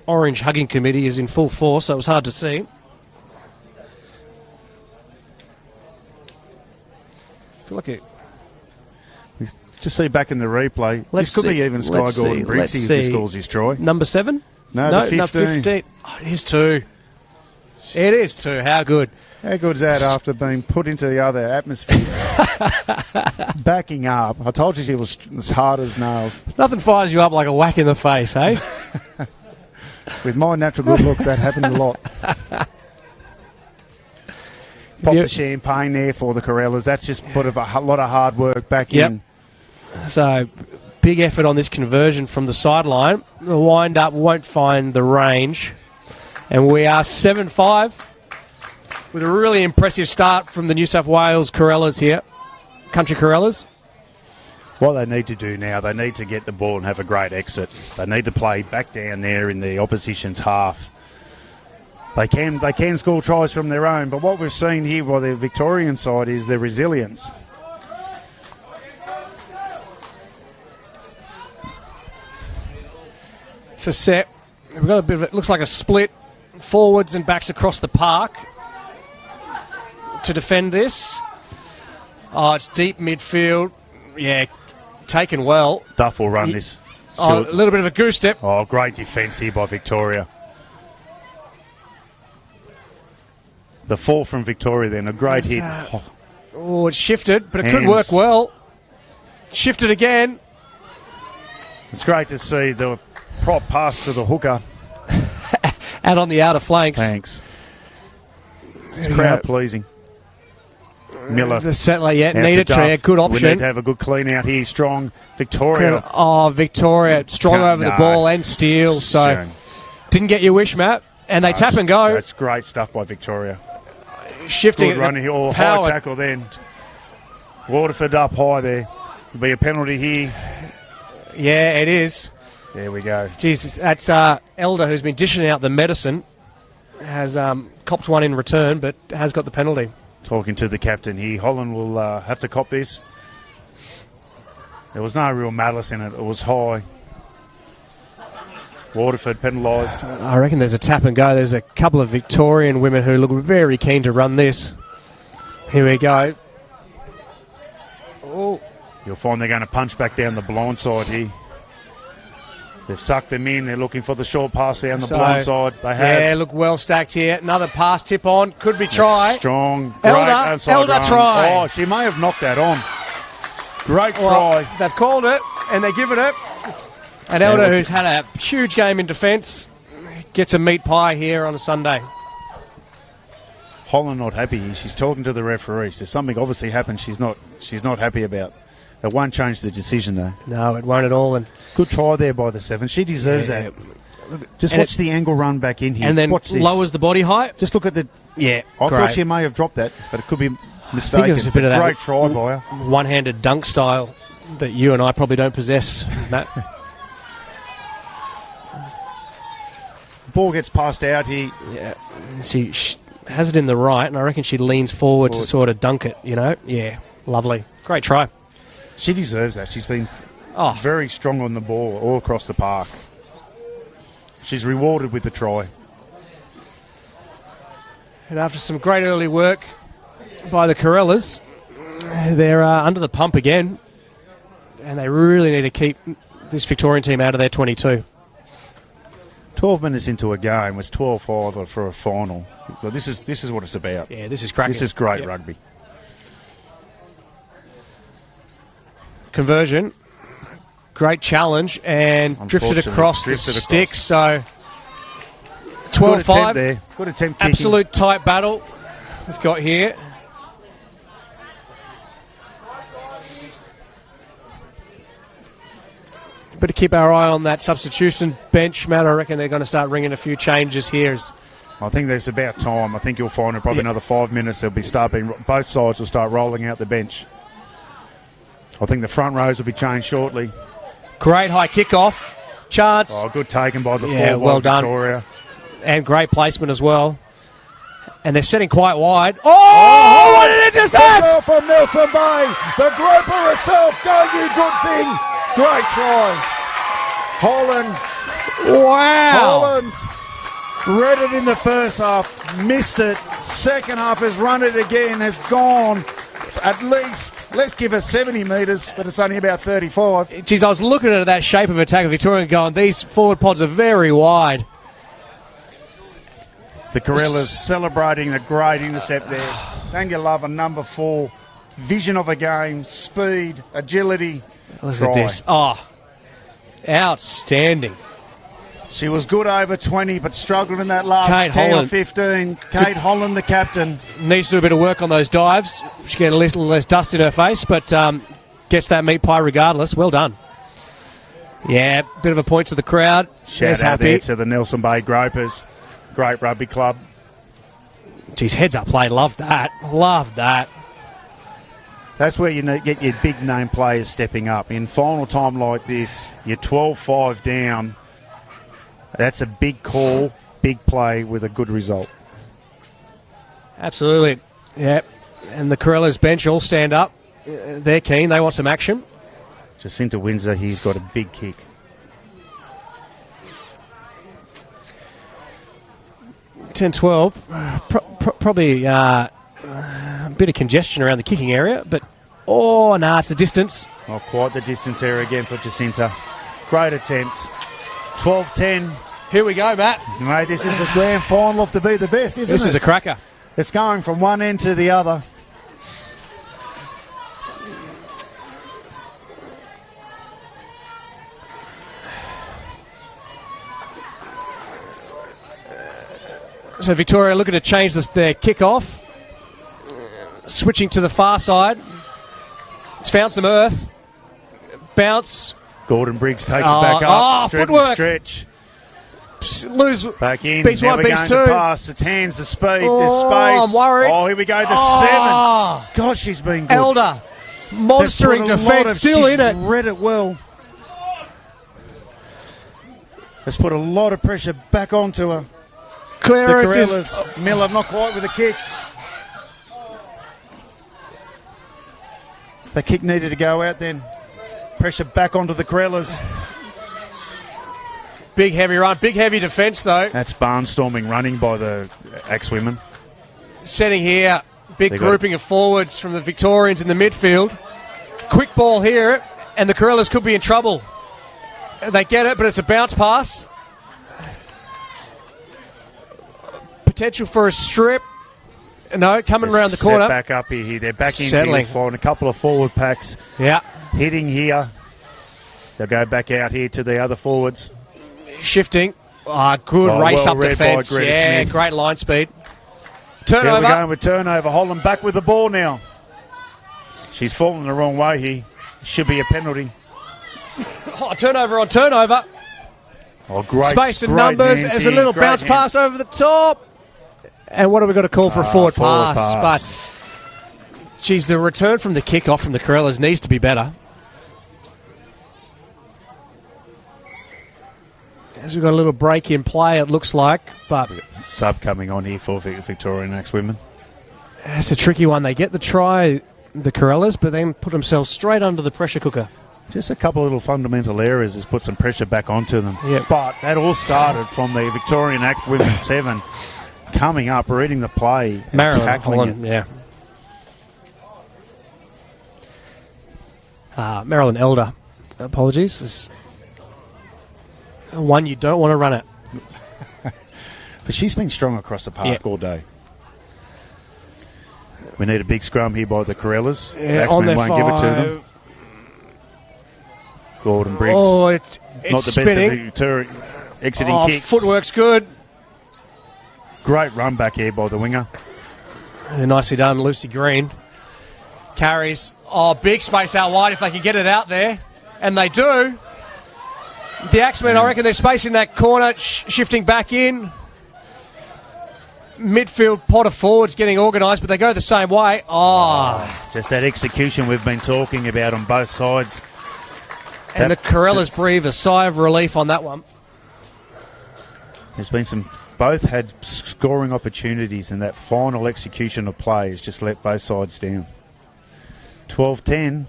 Orange Hugging Committee is in full force, so it was hard to see. I feel like it. We just see back in the replay. This could be even Sky Gordon Briggs who scores his try. Number 7? No, the 15. Oh, it is 2. It is 2. How good. How good is that after being put into the other atmosphere? Backing up. I told you she was as hard as nails. Nothing fires you up like a whack in the face, eh? With my natural good looks, that happened a lot. Pop the champagne there for the Corellas. That's just put a lot of hard work back in. So, big effort on this conversion from the sideline. The wind-up won't find the range. And we are 7-5 with a really impressive start from the New South Wales Corellas here. Country Corellas. What they need to do now, they need to get the ball and have a great exit. They need to play back down there in the opposition's half. They can score tries from their own, but what we've seen here by the Victorian side is their resilience. It's a set. We've got a bit of it. Looks like a split forwards and backs across the park to defend this. Oh, it's deep midfield. Yeah, taken well. Duff will run this. Oh, a little bit of a goose step. Oh, great defence here by Victoria. The fall from Victoria then, a great hit. Oh, it's shifted, but it Hands. could work well. Shifted again. It's great to see the prop pass to the hooker. Out on the outer flanks. Thanks. It's crowd pleasing. Miller. The settler, yeah, out need to a try. Good We option. need to have a good clean out here. Strong. Victoria. Oh, Victoria, strong Can't- over the no. ball and steal. So Shame. didn't get your wish, Matt. And they tap and go. That's great stuff by Victoria. Shifting Good run here. Or high tackle then. Waterford up high there. There'll be a penalty here. Yeah, it is. There we go. Jesus, that's Elder, who's been dishing out the medicine, has copped one in return, but has got the penalty. Talking to the captain here. Holland will have to cop this. There was no real malice in it. It was high. Waterford penalised. I reckon there's a tap and go. There's a couple of Victorian women who look very keen to run this. Here we go. Oh, You'll find they're going to punch back down the blind side here. They've sucked them in. They're looking for the short pass down the blind side. They have. yeah, look well stacked here. Another pass tip on. Could be try. That's strong. Elder, Great outside Elder run. try. Oh, she may have knocked that on. Great Well, try. they've called it, and they're giving it. And Elder, who's had a huge game in defence, gets a meat pie here on a Sunday. Holland not happy. She's talking to the referees. There's something obviously happened she's not happy about. It won't change the decision though. No, it won't at all. And Good try there by the 7. She deserves that. Just And watch the angle run back in here. and then watch this. lowers the body height. Just look at the. Yeah, I great. thought she may have dropped that, but it could be mistaken. was a bit of that. Great try by her. One-handed dunk style that you and I probably don't possess, Matt. Ball gets passed out here. Yeah, she has it in the right, and I reckon she leans forward to sort of dunk it. Yeah, lovely, great try. She deserves that. She's been Oh, very strong on the ball all across the park. She's rewarded with the try. and after some great early work by the Corellas, they're under the pump again, and they really need to keep this Victorian team out of their 22. 12 minutes into a game was 12-5 for a final. But this is what it's about. Yeah, this is cracking. This is great Yep. rugby. Conversion, great challenge, and drifted Unfortunately, across the drifted across. sticks. So Good attempt 12-5. there. Good attempt kicking. Absolute tight battle we've got here. Better keep our eye on that substitution bench, Matt. I reckon they're going to start ringing a few changes here. I think there's about time. I think you'll find in probably another 5 minutes both sides will start rolling out the bench. I think the front rows will be changed shortly. Great high kickoff. Chance. Oh, good taken by the Yeah, forward well done. Victoria. And great placement as well. And they're setting quite wide. Oh, what an intercept! Goal from Nelson Bay. The grouper herself. Go, you good thing. Great try. Holland. Wow. Holland read it in the first half, missed it. Second half has run it again, has gone at least, let's give her 70 metres, but it's only about 35. Jeez, I was looking at that shape of attack of Victoria and going, these forward pods are very wide. The Corellas celebrating the great intercept there. Don't you love a number 4? Vision of a game, speed, agility. Look Try. at this. Oh, outstanding. She was good over 20, but struggled in that last Kate 10 Holland. or 15. Kate Holland, the captain. Needs to do a bit of work on those dives. She get a little less dust in her face, but gets that meat pie regardless. Well done. Yeah, bit of a point to the crowd. Shout out there to the Nelson Bay Gropers. Great rugby club. Geez, heads up play. Love that. Love that. That's where you get your big name players stepping up. In final time like this, you're 12-5 down. That's a big call, big play with a good result. Absolutely. Yeah. And the Corellas bench all stand up. They're keen. They want some action. Jacinta Windsor, he's got a big kick. 10-12. Probably a bit of congestion around the kicking area, but it's the distance. Not quite the distance area again for Jacinta. Great attempt. 12-10. Here we go, Matt. Mate, this is a grand final off to be the best, isn't it? This is a cracker. It's going from one end to the other. So Victoria looking to change their kickoff. Switching to the far side. It's found some earth. Bounce. Gordon Briggs takes it back up. Footwork. Stretch. Lose. Back in. Beats Now one, we're beats going two. to pass. It's hands, the speed. There's space. I'm worried. Oh, here we go. The 7. Gosh, she's been good. Elder. Monstering defence. Still in it. She's read it well. Let's put a lot of pressure back onto her. Clearance the is... Corellas. Miller not quite with a kick. The kick needed to go out then. Pressure back onto the Corellas. Big heavy run. Big heavy defence though. That's barnstorming running by the Axe women. Setting here. Big grouping of forwards from the Victorians in the midfield. Quick ball here and the Corellas could be in trouble. They get it, but it's a bounce pass. Potential for a strip. No, coming around the corner. Back up here. They're back Settling. into and a couple of forward packs. Yeah. Hitting here. They'll go back out here to the other forwards. Shifting. Good race up defence. Yeah, Smith. great line speed. Here Turnover. we're going with turnover. Holland back with the ball now. She's fallen the wrong way here. Should be a penalty. Turnover on turnover. Oh, great. Space and great numbers. hands There's a here. little Great bounce hands. pass over the top. And what have we got to call for a forward pass? But, geez, the return from the kickoff from the Corellas needs to be better. As we've got a little break in play, it looks like. But Sub coming on here for Victorian Axe women. it's a tricky one. They get the try, the Corellas, but then put themselves straight under the pressure cooker. Just a couple of little fundamental errors has put some pressure back onto them. Yep. But that all started from the Victorian Axe women 7 coming up, reading the play, and tackling it. Yeah. Marilyn Elder, apologies. Is one you don't want to run it. But she's been strong across the park all day. We need a big scrum here by the Corellas. Yeah, Axemen won't give it to them. Gordon Briggs. Oh, it's not the spinning. best of Victoria. Exiting kicks. Footwork's good. Great run back here by the winger. Nicely done, Lucy Green. Carries. Big space out wide if they can get it out there. And they do. The Axemen, I reckon they're spacing that corner, shifting back in. Midfield pot of forwards getting organised, but they go the same way. Just that execution we've been talking about on both sides. And the Corellas breathe a sigh of relief on that one. There's been both had scoring opportunities, and that final execution of play has just let both sides down. 12-10.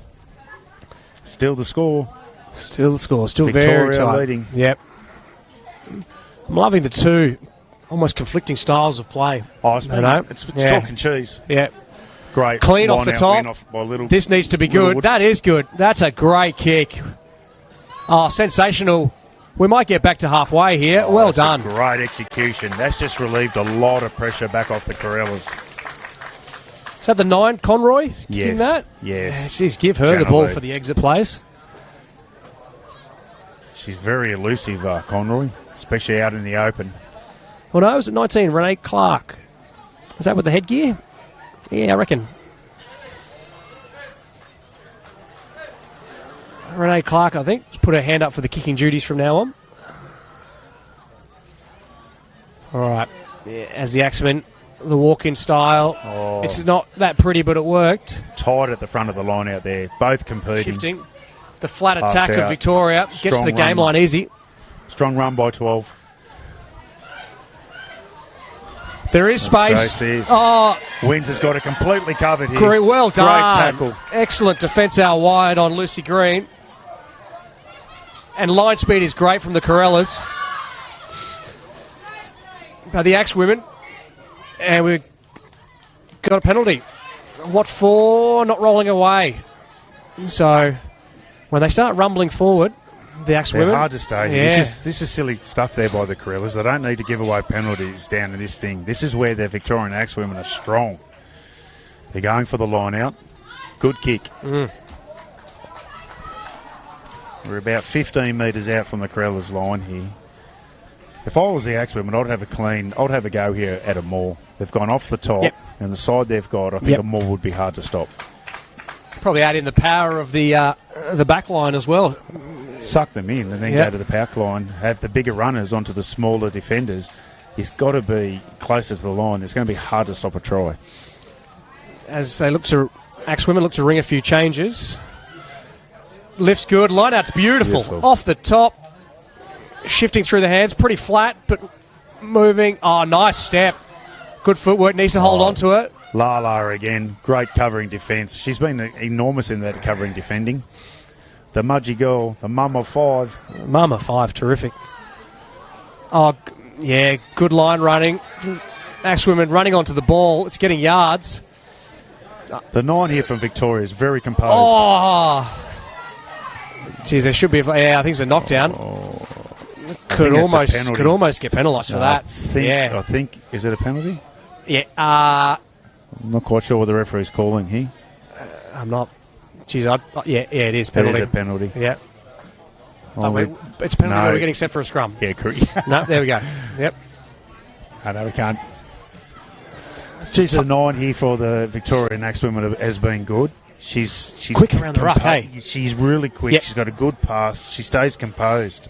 Still the score. Still the score. Still Victoria very tight. leading. Yep. I'm loving the two almost conflicting styles of play. It's chalk and cheese. Yeah. Great. Clean off the top. Off by This needs to be good. That is good. That's a great kick. Sensational. We might get back to halfway here. Well done. Great execution. That's just relieved a lot of pressure back off the Corellas. Is that the 9, Conroy? Yes. That? Yes. Jeez, give her the ball Genevieve. for the exit plays. She's very elusive, Conroy, especially out in the open. Well, no, it was at 19, Renee Clark. Is that with the headgear? Yeah, I reckon. Renee Clark, I think, put her hand up for the kicking duties from now on. All right. Yeah, as the Axemen, the walk-in style. It's not that pretty, but it worked. Tight at the front of the line out there. Both competing. Shifting. The flat Pass attack of out. Victoria gets to Strong the game run. line easy. Strong run by 12. There is space. Wins has got it completely covered here. Great, well done. Great tackle. Excellent defence out wide on Lucy Green. And line speed is great from the Corellas. But the Axe women And we've got a penalty. What for? Not rolling away. So when they start rumbling forward, the Axe women... They're hard to stay. Yeah. This is silly stuff there by the Corellas. They don't need to give away penalties down to this thing. This is where the Victorian Axe women are strong. They're going for the line out. Good kick. Mm. We're about 15 metres out from the Corellas line here. If I was the Axe women, I'd have a go here at a maul. They've gone off the top, and the side they've got, I think a maul would be hard to stop. Probably add in the power of the back line as well. Suck them in and then go to the pack line, have the bigger runners onto the smaller defenders. It's got to be closer to the line. It's going to be hard to stop a try. As they Axe women look to ring a few changes. Lifts good, line out's beautiful. Off the top, shifting through the hands, pretty flat, but moving. Oh, nice step. Good footwork, needs to hold on to it. Lala again, great covering defence. She's been enormous in that covering defending. The Mudgy girl, the mum of five. Mum of five, terrific. Oh, yeah, good line running. Axe women running onto the ball. It's getting yards. The 9 here from Victoria is very composed. Oh! Geez, there should be... I think it's a knockdown. Could almost get penalised for that. I think... Is it a penalty? Yeah. I'm not quite sure what the referee's calling here. I'm not... Geez, it is penalty. It is a penalty. Yeah. It's a penalty where we're getting set for a scrum. Yeah, correct. No, there we go. Yep. I know we can't... She's a 9 here for the Victorian Axe women has been good. She's quick around the ruck, hey? She's really quick. Yep. She's got a good pass. She stays composed.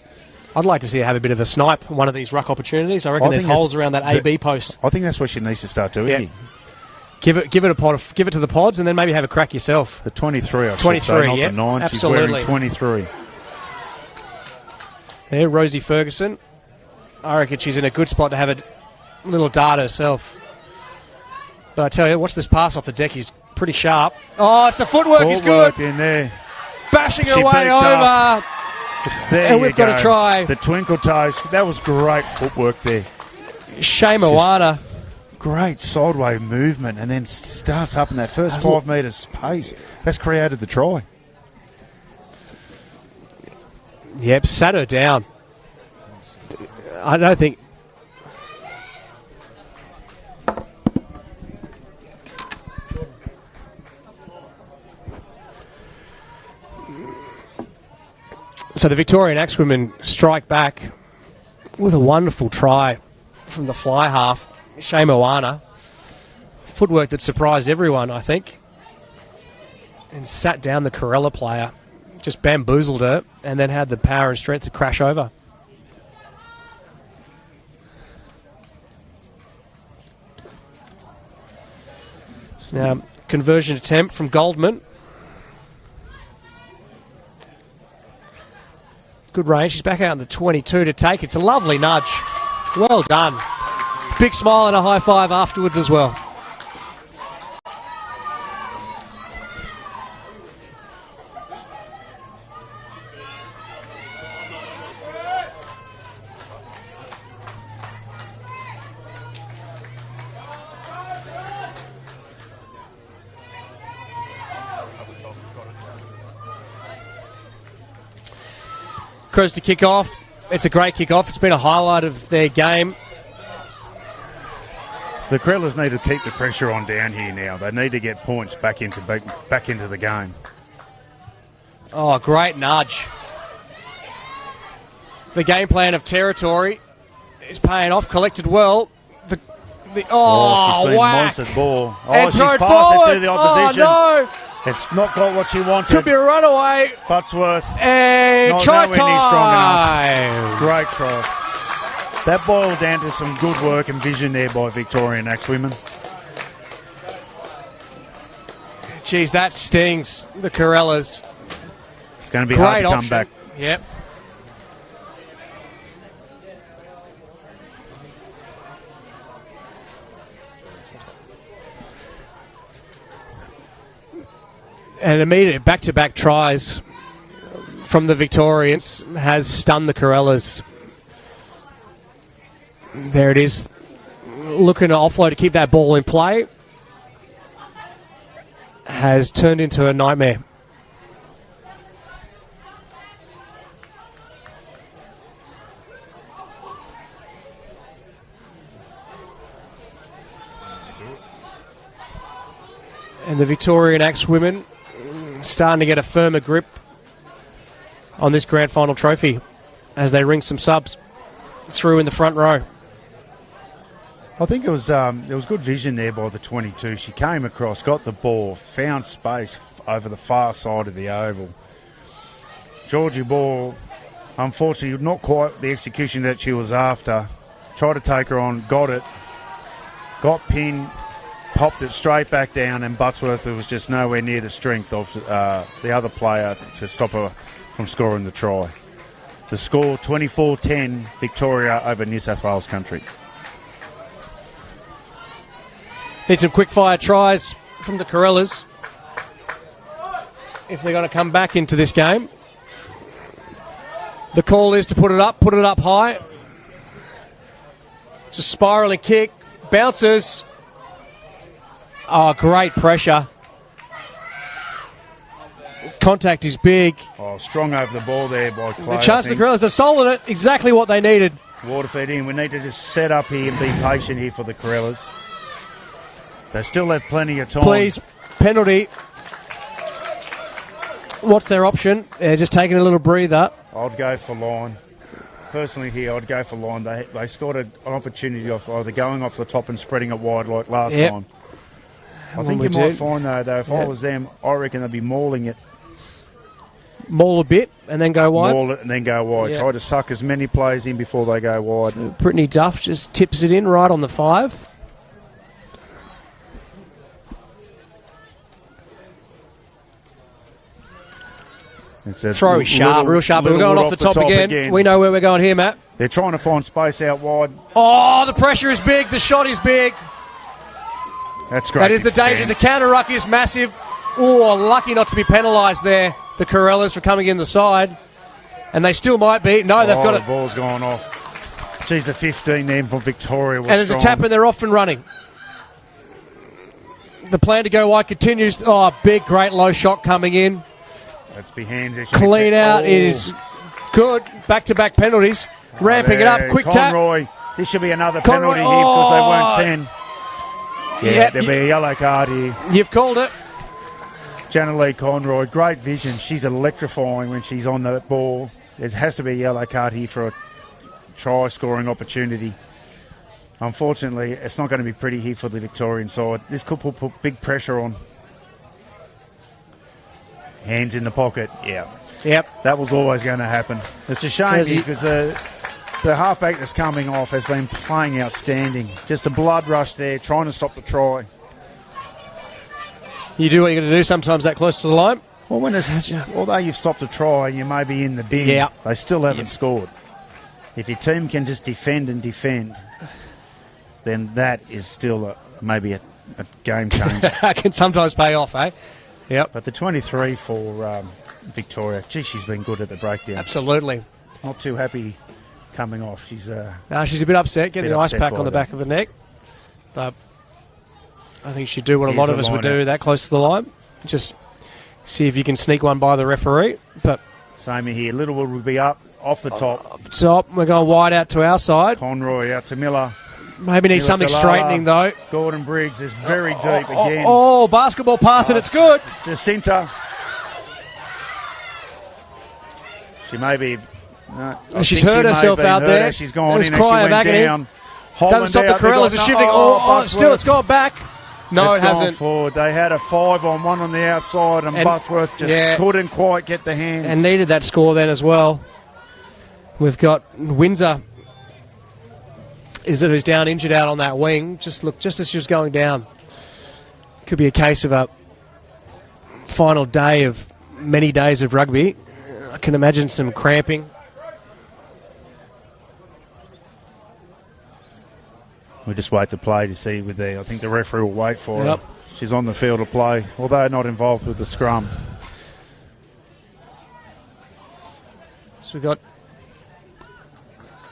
I'd like to see her have a bit of a snipe on one of these ruck opportunities. I reckon there's holes around that AB post. I think that's what she needs to start doing. Give it a pod. Give it to the pods, and then maybe have a crack yourself. The 23, I 23, should say, not the 9. Absolutely. She's wearing 23. Yeah, Rosie Ferguson. I reckon she's in a good spot to have a little dart herself. But I tell you, watch this pass off the deck. He's pretty sharp. Oh, it's the footwork. He's good. Footwork in there. Bashing her way over. There we've got to try. The twinkle toes. That was great footwork there. Shea Moana. Great sideway movement, and then starts up in that first 5 metres pace. That's created the try. Yep, sat her down. I don't think... So the Victorian Axe women strike back with a wonderful try from the fly half, Shea Moana. Footwork that surprised everyone, I think. And sat down the Corella player. Just bamboozled her and then had the power and strength to crash over. Now, conversion attempt from Goldman. Good range. She's back out in the 22 to take. It's a lovely nudge. Well done. Big smile and a high five afterwards as well. Crows to kick off. It's a great kick off. It's been a highlight of their game. The Corellas need to keep the pressure on down here now. They need to get points back into the game. Oh, great nudge. The game plan of territory is paying off. Collected well. She's been monstered ball. And She's passed it to the opposition. Oh, no. It's not got what she wanted. Could be a runaway. Buttsworth. And try time. Strong enough. Great try. That boiled down to some good work and vision there by Victorian Axe women. Geez, that stings. The Corellas. It's going to be hard to come back. Yep. And immediate back-to-back tries from the Victorians has stunned the Corellas. There it is. looking to offload to keep that ball in play has turned into a nightmare. And the Victorian Axe women starting to get a firmer grip on this grand final trophy as they ring some subs through in the front row. I think it was there was good vision there by the 22. She came across, got the ball, found space over the far side of the oval. Georgie Ball, unfortunately, not quite the execution that she was after. Tried to take her on, got it, got pinned, popped it straight back down, and Buttsworth was just nowhere near the strength of the other player to stop her from scoring the try. The score, 24-10, Victoria over New South Wales country. Need some quick-fire tries from the Corellas if they're going to come back into this game. The call is to put it up high. It's a spiralling kick, bounces. Oh, great pressure. Contact is big. Oh, strong over the ball there by Clay. The chance of the Corellas, they're stolen it, exactly what they needed. Waterfeed in. We need to just set up here and be patient here for the Corellas. They still have plenty of time. Please, penalty. What's their option? They're just taking a little breather. I'd go for line. Personally here, I'd go for line. They scored an opportunity of either going off the top and spreading it wide like last time. I think you might find, though, if I was them, I reckon they'd be mauling it. Maul a bit and then go wide? Maul it and then go wide. Try to suck as many players in before they go wide. So Brittany Duff just tips it in right on the 5. Throw is sharp, real sharp. We're going off the top again. We know where we're going here, Matt. They're trying to find space out wide. Oh, the pressure is big. The shot is big. That's great. That is the danger. The counter ruck is massive. Oh, lucky not to be penalised there. The Corellas for coming in the side. And they still might be. No, they've got it. The ball's gone off. Geez, the 15 there from Victoria was and there's strong. A tap and they're off and running. The plan to go wide continues. Oh, big, great low shot coming in. That's behind. Clean out is good. Back-to-back penalties. Ramping it up. Quick Conroy. tap. This should be another penalty here because they weren't 10. Yeah, there'll be a yellow card here. You've called it. Jana Lee Conroy, great vision. She's electrifying when she's on the ball. There has to be a yellow card here for a try-scoring opportunity. Unfortunately, it's not going to be pretty here for the Victorian side. This could put big pressure on. Hands in the pocket, Yep. That was always going to happen. It's a shame because the halfback that's coming off has been playing outstanding. Just a blood rush there, trying to stop the try. You do what you're going to do sometimes that close to the line. Well, although you've stopped a try, you may be in the bin. They still haven't scored. If your team can just defend and defend, then that is still maybe a game changer. That can sometimes pay off, eh? Yep. But the 23 for Victoria, she's been good at the breakdown. Absolutely. Not too happy coming off. She's a bit upset, getting the ice pack on the back of the neck. But I think she'd do what a lot of us would do that close to the line. Just see if you can sneak one by the referee. But same here. Littlewood will be up, off the top. We're going wide out to our side. Conroy out to Miller. Maybe needs something straightening, though. Gordon Briggs is very deep again. Oh, basketball pass, and it's good. Jacinta. She may be... No, she's hurt herself out there. She's gone in and she went down. Doesn't stop the Corellas are shifting. Still, it's gone back. No, it hasn't. Gone forward. They had a 5-on-1 on the outside, and Buttsworth just couldn't quite get the hands. And needed that score then as well. We've got Windsor... who's down injured out on that wing. Just as she was going down. Could be a case of a final day of many days of rugby. I can imagine some cramping. We just wait to play to see with I think the referee will wait for her. She's on the field to play, although not involved with the scrum. So we've got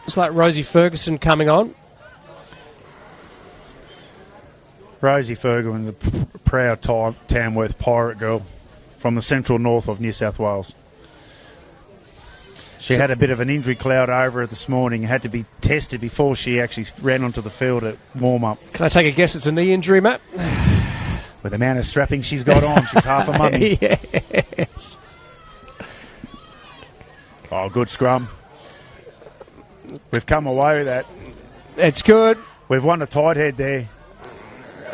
it's like Rosie Ferguson coming on. Rosie Ferguson, the proud Tamworth Pirate girl from the central north of New South Wales. She had a bit of an injury cloud over her this morning. Had to be tested before she actually ran onto the field at warm-up. Can I take a guess it's a knee injury, Matt? With the amount of strapping she's got on, she's half a mummy. Yes. Oh, good scrum. We've come away with that. It's good. We've won a tight head there.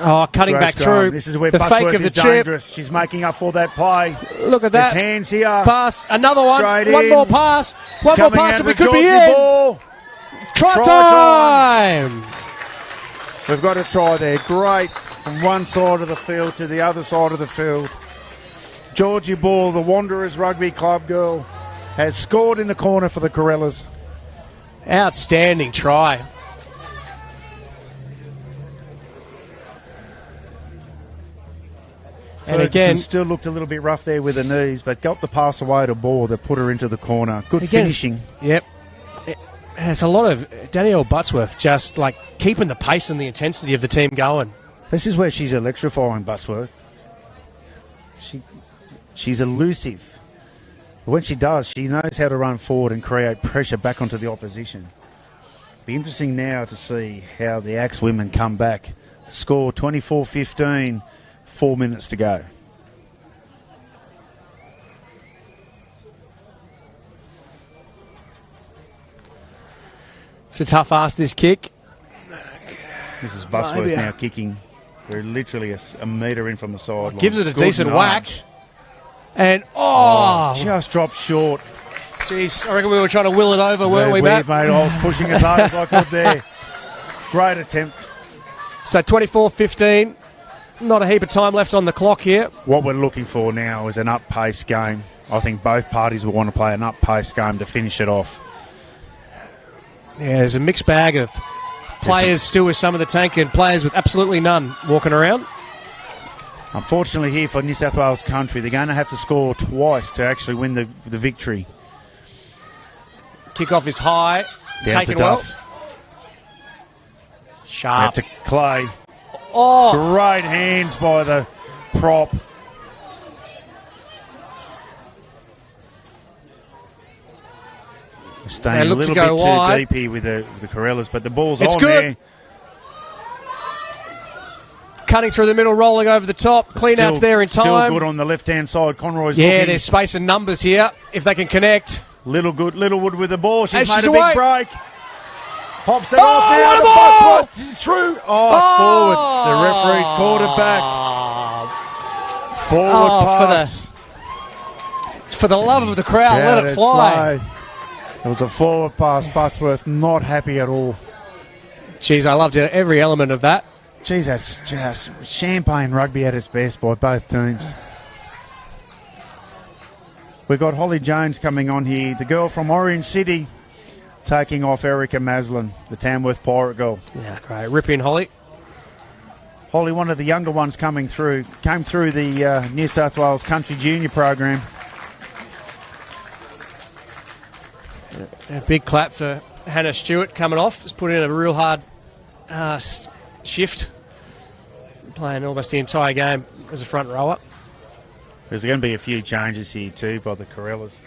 Oh, cutting Great back scrum. through. This is where the fake Busworth of the is chip. dangerous. She's making up for that play. Look at that. There's hands here. Pass. Another one. Straight One in. more pass. One Coming more pass out and we with could be Georgie in. Ball. Try Try time. We've got a try there. Great. From one side of the field to the other side of the field. Georgie Ball, the Wanderers Rugby Club girl, has scored in the corner for the Corellas. Outstanding try. And again, still looked a little bit rough there with the knees, but got the pass away to Ball that put her into the corner. Good finishing. Yep. And it's a lot of Danielle Buttsworth just like keeping the pace and the intensity of the team going. This is where she's electrifying, Buttsworth. She's elusive. When she does, she knows how to run forward and create pressure back onto the opposition. Be interesting now to see how the Axe women come back. The score 24-15, 4 minutes to go. It's a tough ask, this kick. This is Buttsworth now kicking. We're literally a metre in from the sideline. Gives it a Good decent nudge. whack. And, Just dropped short. Jeez, I reckon we were trying to will it over, weren't we, Matt? Mate, I was pushing as hard as I could there. Great attempt. So 24-15. Not a heap of time left on the clock here. What we're looking for now is an up-pace game. I think both parties will want to play an up-pace game to finish it off. Yeah, there's a mixed bag of players still with some of the tank and players with absolutely none walking around. Unfortunately here for New South Wales country, they're going to have to score twice to actually win the victory. Kickoff is high. Down Taken to well. Duff. Sharp. Out to Clay. Oh, Great hands by the prop. We're staying a little bit too deep here with the Corellas, but the ball's on good. there. Cutting through the middle, rolling over the top. Clean outs there in time. Still good on the left-hand side. Conroy's yeah, looking. there's space and numbers here if they can connect. Littlewood with the ball. She's And made she's a big away. break. Hops it off what a now to ball! Buttsworth. She's through. Forward. The referee's called it back. Forward pass. For the love of the crowd, let it fly. It was a forward pass. Buttsworth not happy at all. Jeez, I loved every element of that. Jeez, that's just champagne rugby at its best by both teams. We've got Holly Jones coming on here, the girl from Orange City, taking off Erica Maslin, the Tamworth Pirate girl. Yeah, great. Rip in, Holly. Holly, one of the younger ones coming through, came through the New South Wales Country Junior program. A big clap for Hannah Stewart coming off. Has put in a real hard shift, playing almost the entire game as a front rower. There's going to be a few changes here too by the Corellas.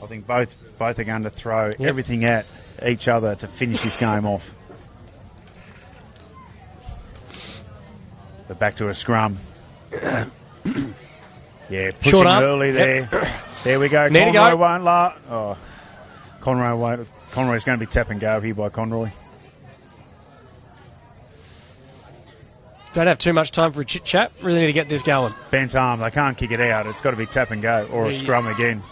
I think both are going to throw everything at each other to finish this game off. But back to a scrum. Yeah, pushing Short arm. early there. There we go. Need to Conroy go. won't Conroy won't. Conroy's going to be tap and go here by Conroy. Don't have too much time for a chit chat. Really need to get this going. Bent arm. They can't kick it out. It's got to be tap and go or a scrum again.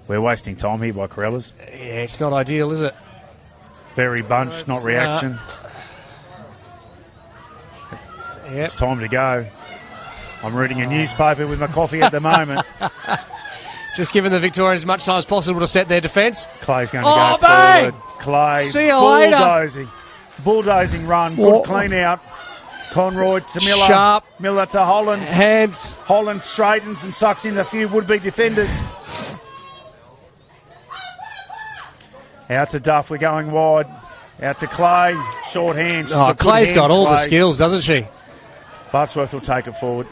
We're wasting time here by Corellas. Yeah, it's not ideal, is it? Very bunched, not reaction. It's time to go. I'm reading a newspaper with my coffee at the moment. Just giving the Victorians as much time as possible to set their defence. Clay's going to go forward. Clay, see you later. Bulldozing run. Good clean out. Conroy to Miller. Sharp. Miller to Holland. Hands. Holland straightens and sucks in a few would-be defenders. Out to Duff. We're going wide. Out to Clay. Short hands. Oh, Good Clay's hands, got all the Clay. skills, doesn't she? Buttsworth will take it forward.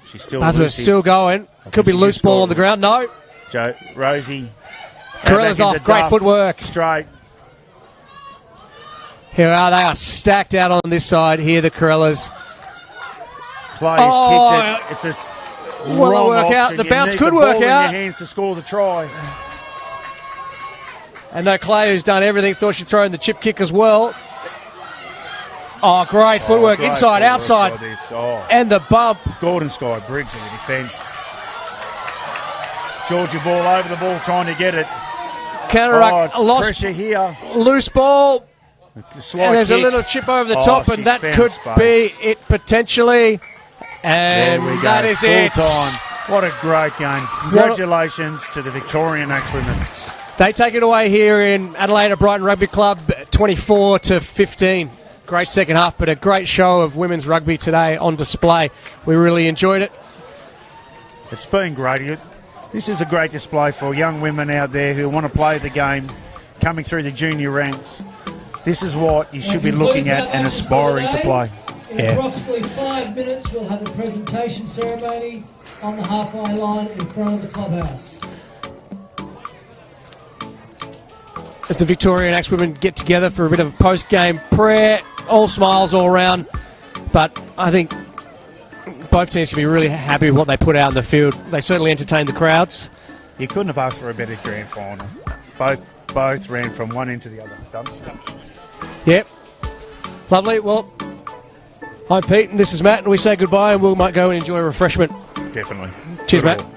She's still Butterworth's loosey. still going. Could be she loose just ball got on the ground. No. Rosie. Corellas Back into off. Great Duff. footwork. Straight. Here are they are stacked out on this side. Here, the Corellas. Clay's Oh, kicked it. It's a will it wrong work out? option. The You bounce need could the work ball out. in your hands to score the try. And no, Clay, who's done everything, thought she'd throw in the chip kick as well. Oh, great footwork. Great Inside, footwork outside. by this. Oh. And the bump. Gordon Sky Briggs in the defence. Georgia ball over the ball, trying to get it. Counterattack. It's Lost. pressure here. Loose ball. The slide And there's kick. a little chip over the top, and she's that found could space. be it potentially. There And we go. that is Full it. time. What a great game. Congratulations to the Victorian Axe women. They take it away here in Adelaide at Brighton Rugby Club, 24-15. Great second half, but a great show of women's rugby today on display. We really enjoyed it. It's been great. This is a great display for young women out there who want to play the game, coming through the junior ranks. This is what you should be looking at and aspiring to play. In approximately 5 minutes, we'll have a presentation ceremony on the halfway line in front of the clubhouse. As the Victorian Axe women get together for a bit of post-game prayer, all smiles all round. But I think both teams can be really happy with what they put out in the field. They certainly entertained the crowds. You couldn't have asked for a better grand final. Both ran from one end to the other. Done. Yep. Lovely. Well, I'm Pete and this is Matt, and we say goodbye, and we might go and enjoy a refreshment. Definitely. Cheers, Good Matt. all.